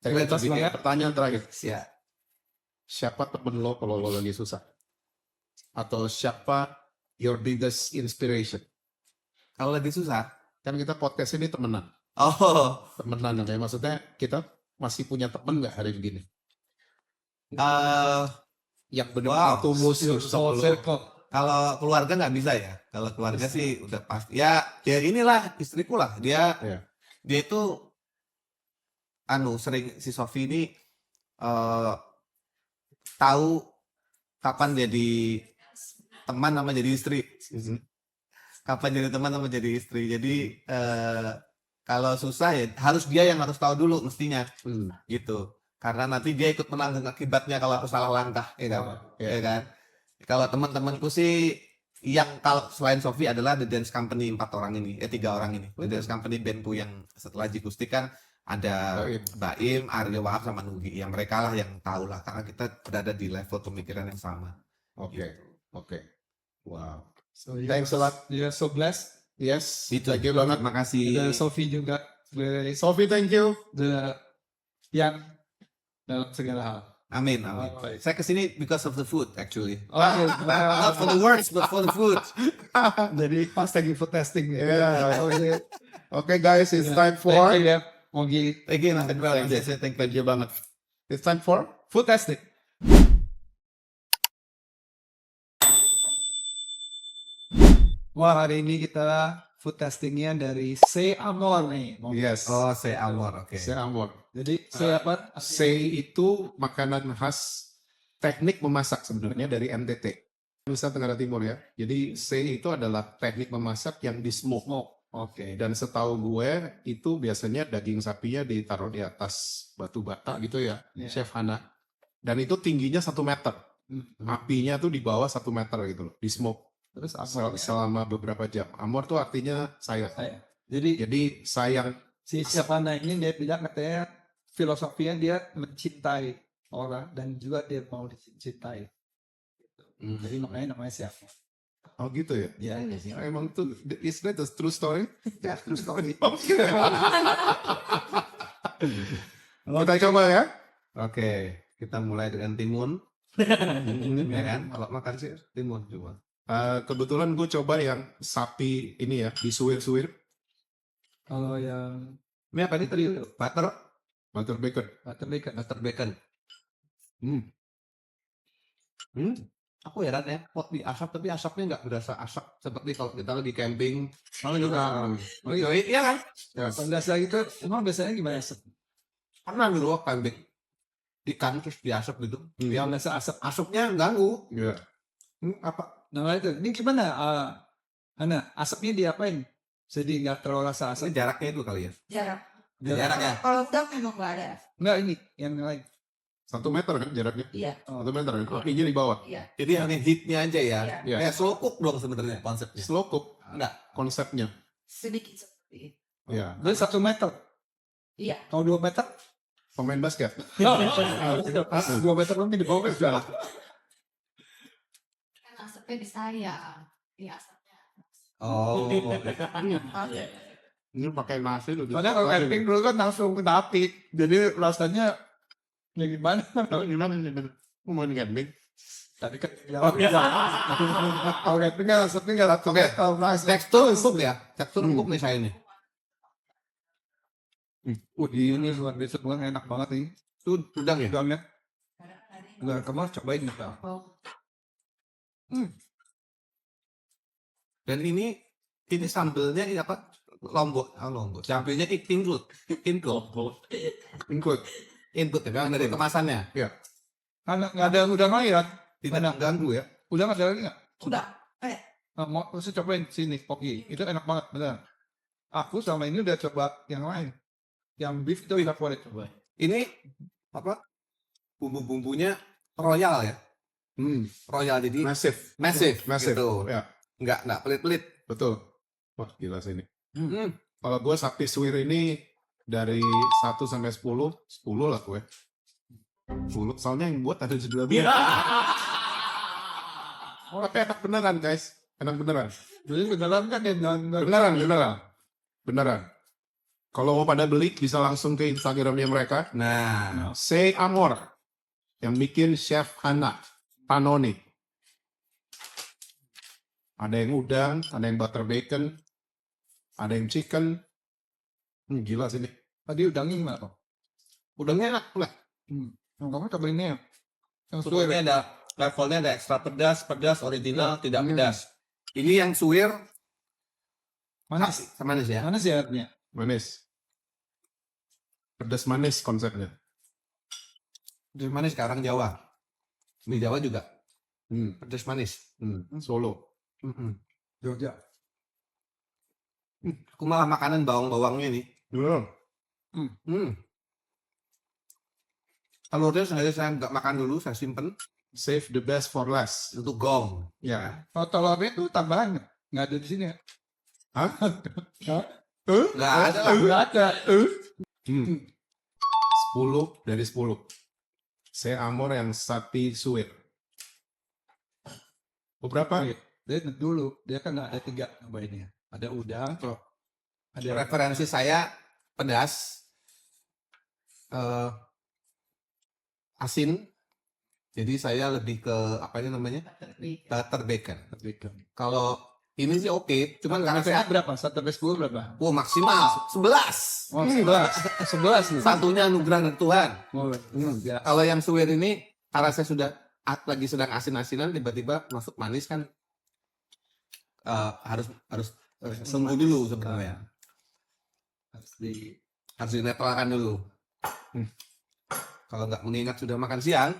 Pertanyaan terakhir. Ya. Siapa temen lo kalau lo lagi susah? Atau siapa your biggest inspiration? Kalau lagi susah? Kan kita podcast ini temenan. Oh. Temenan ya. Maksudnya kita masih punya temen nggak hari begini? Yang benar-benar tulus. Kalau keluarga nggak bisa ya. Kalau keluarga sih udah pasti. Ya inilah istriku lah. Dia itu sering si Sofi ini tahu kapan jadi teman sama jadi istri. Kapan jadi teman sama jadi istri. Jadi kalau susah ya harus dia yang harus tahu dulu mestinya. Gitu. Karena nanti dia ikut menanggung akibatnya kalau aku salah langkah, ya kan? Kalau teman-temanku sih yang kalau selain Sofi adalah The Dance Company 3 orang ini. The Dance Company bandku yang setelah Jikustik kan ada Baim, Aryo Wahab sama Nugi. Yang mereka lah yang tahu lah karena kita berada di level pemikiran yang sama. Oke. Wow. So you Thanks a lot. are so blessed. Yes. Itu. Thank you banget. Terima kasih. Dan Sophie juga very Sophie, thank you. yang dalam segala hal. Amin, amin. Alright. Saya kesini because of the food actually. Okay. Not for the words, but for the food. Jadi pas lagi food testing ya. Yeah. Okay, guys, it's time for Thank you ya, Mogi. Again, thank you banget. it's time for Food testing. Wah, hari ini kita food testingnya dari Se Amor nih. Mogi. yes. Oh, saya Amor, oke. Saya Amor. Jadi Se apa? Sei itu makanan khas teknik memasak sebenarnya dari NTT, Nusa Tenggara Timur ya. Jadi sei itu adalah teknik memasak yang di smoke. Oke. Dan setahu gue itu biasanya daging sapinya ditaruh di atas batu bata gitu ya, Yeah. Chef Hana. Dan itu tingginya 1 meter. Apinya tuh di bawah 1 meter gitu loh, di smoke Terus apa? selama beberapa jam. Amor tuh artinya sayang. Jadi Jadi sayang. si Syafana ini dia bilang katanya filosofinya dia mencintai orang dan juga dia mau dicintai. Jadi makanya namanya siapa? Oh gitu ya. Ya, Emang tuh, is that a true story? ya terus kau ini. Kita coba ya. Oke, kita mulai dengan timun. Ya kan? Kalau makan sih timun coba. Kebetulan gue coba yang sapi ini ya, disuir-suir, Kalau yang Ini apa ini tadi? Butter butter bacon. bacon. Aku heran ya, pot di asap tapi asapnya nggak berasa asap seperti kalau kita lagi camping. Oh iya kan? biasa gitu, emang biasanya gimana? Pernah dulu waktu camping ikan terus diasap gitu. Yang biasa asap. Asapnya ganggu. Iya. Apa? Nah itu, ini gimana? Ana, asapnya diapain? Jadi nggak terlalu rasa Ini asap. jaraknya itu kali ya? Jarak. Ya. Kalau udang memang nggak ada. Enggak ini, yang lain. 1 meter kan jaraknya? Iya. 1 meter kan? Apinya di bawah. Iya. Jadi yang heatnya aja ya. Iya. Iya. Kayak slow cook dong sebenarnya konsepnya. Slow cook Enggak. konsepnya. Sedikit seperti itu. Ya. Jadi 1 meter. Iya. Kalau 2 meter? Pemain basket. 2 meter lebih di bawah sudah. Kan asapnya di saya. Iya asapnya. Oh. Ini pakai nasi loh. Soalnya kalau camping dulu kan langsung kena api. Jadi rasanya ya gimana? Gimana nih? Mau main camping? Tadi kan kalau camping kan asapnya nggak langsung. Oke. Kalau Tekstur empuk ya. Tekstur empuk nih saya nih. ini luar biasa banget, enak banget nih. Itu udang ya? Udangnya. Kadang-kadang Enggak, kamu cobain nih. bau. Dan ini sambelnya ini apa? Lombok. Sambelnya include. Include. Input ya, memang dari kemasannya. Karena nggak ada udang lagi kan? Tidak Mana? mengganggu ya. Udang ada lagi nggak? Sudah. Nah, mau saya cobain sini Poki. Itu enak banget, benar. Aku sama ini udah coba yang lain. Yang beef itu enak banget coba. Ini apa? Bumbu-bumbunya royal ya. Royal jadi Massive. massive Massive. gitu. Ya, Enggak pelit-pelit. betul. Wah, gila sih ini. Hmm. Kalau gue sapi suwir ini dari 1 sampai 10, 10 lah gue. 10, soalnya yang buat ada di sebelah gue. Oh, tapi enak beneran guys. Enak beneran. Jadi beneran kan ya? Beneran. Kalau mau pada beli bisa langsung ke Instagramnya mereka. Nah, Sei Amor. Yang bikin Chef Hana Panoni. Ada yang udang, ada yang butter bacon, ada yang chicken. Gila sih ini. Tadi udangnya gimana Pak? udangnya enak lah. Yang kamu cobain ini ya? Yang suwir. Suwirnya ada levelnya ada ekstra pedas, original, tidak pedas. Ini yang suwir Manis. manis ya. Manis ya artinya? Manis. Pedas manis konsepnya. Pedas manis sekarang Jawa. Di Jawa juga Hmm. pedas manis. Solo. Jogja. Aku malah makanan bawang-bawangnya nih. Telurnya sengaja saya nggak makan dulu, saya simpen. Save the best for last. Itu gong. Ya. Kalau telurnya tuh tambahan nggak ada di sini ya? Hah? Nggak ada lah. Nggak ada. 10 dari 10. Saya Amor yang sapi suwir. Beberapa? Dia dulu dia kan ada 3 cobainnya. Ada udang, ada Referensi saya pedas, asin. Jadi saya lebih ke apa ini namanya? Butter bacon. bacon. Kalau ini sih oke, cuman karena Saya saya berapa? 1 sampai 10 berapa? maksimal 11. Oh, 11 nih. Satunya anugerah dari Tuhan. Oh, ya. Kalau yang suwir ini karena saya sudah lagi sedang asin-asinan tiba-tiba masuk manis kan harus tunggu dulu sebenarnya. Harus dinetralkan dulu. Kalau nggak mengingat sudah makan siang,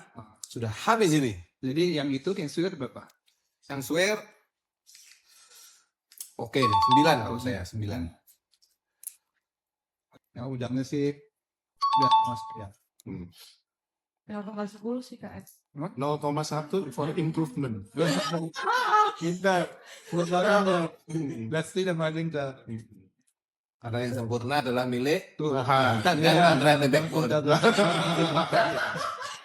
sudah habis ini. Jadi yang itu yang sudah berapa? Yang suwir oke nih, 9 kalau saya 9. Yang udangnya sih udah masuk ya. 0,10 sih Kak. 0,1 for improvement. Kita that's still amazing the Karena yang sempurna adalah milik Tuhan. dan Andrea Backbone.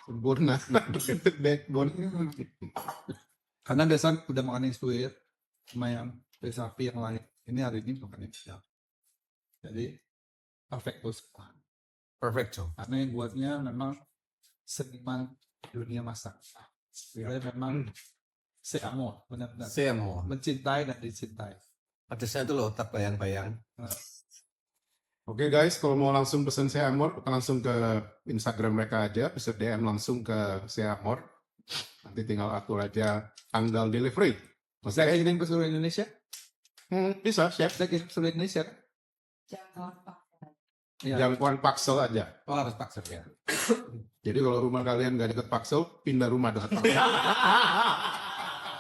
Sempurna. Backbone. karena biasanya udah makan yang suwir sama yang sapi yang lain. Ini hari ini makan yang siap. Jadi perfect tuh semua. Perfect Joe. Karena yang buatnya memang seniman dunia masak. Jadi memang seamo benar-benar Saya mau. mencintai dan dicintai. Pedasnya itu loh, tak bayang-bayang. Oke guys, kalau mau langsung pesan saya Amor, langsung ke Instagram mereka aja, bisa DM langsung ke saya Amor. Nanti tinggal atur aja tanggal delivery. Bisa kirim ke seluruh Indonesia? Bisa, chef. Bisa kirim ke seluruh Indonesia? Jangan lupa. Ya. Yang one Paxel aja. Oh harus paksa ya. Jadi kalau rumah kalian nggak deket Paxel, pindah rumah dekat Paxel.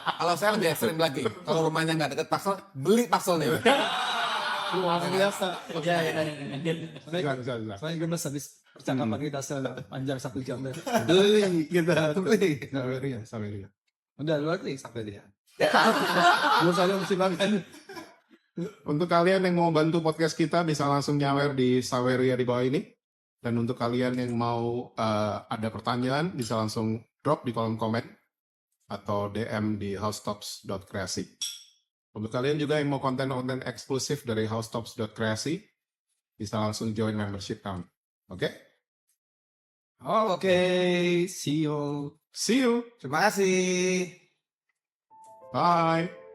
Kalau saya lebih ekstrim lagi. Kalau rumahnya nggak deket Paksel, beli Pakselnya. Luar biasa. Ya. Bisa. Saya gemes habis percakapan kita sepanjang 1 jam. Beli kita. Beli. Sampai dia. Udah luar nih sampai dia. Gue saya mesti makan. Untuk kalian yang mau bantu podcast kita, bisa langsung nyawer di Saweria di bawah ini. Dan untuk kalian yang mau ada pertanyaan, bisa langsung drop di kolom komen atau DM di housetops.kreasi. Untuk kalian juga yang mau konten-konten eksklusif dari housetops.kreasi, bisa langsung join membership kami. Oke? Oke, see you. See you. Terima kasih. Bye.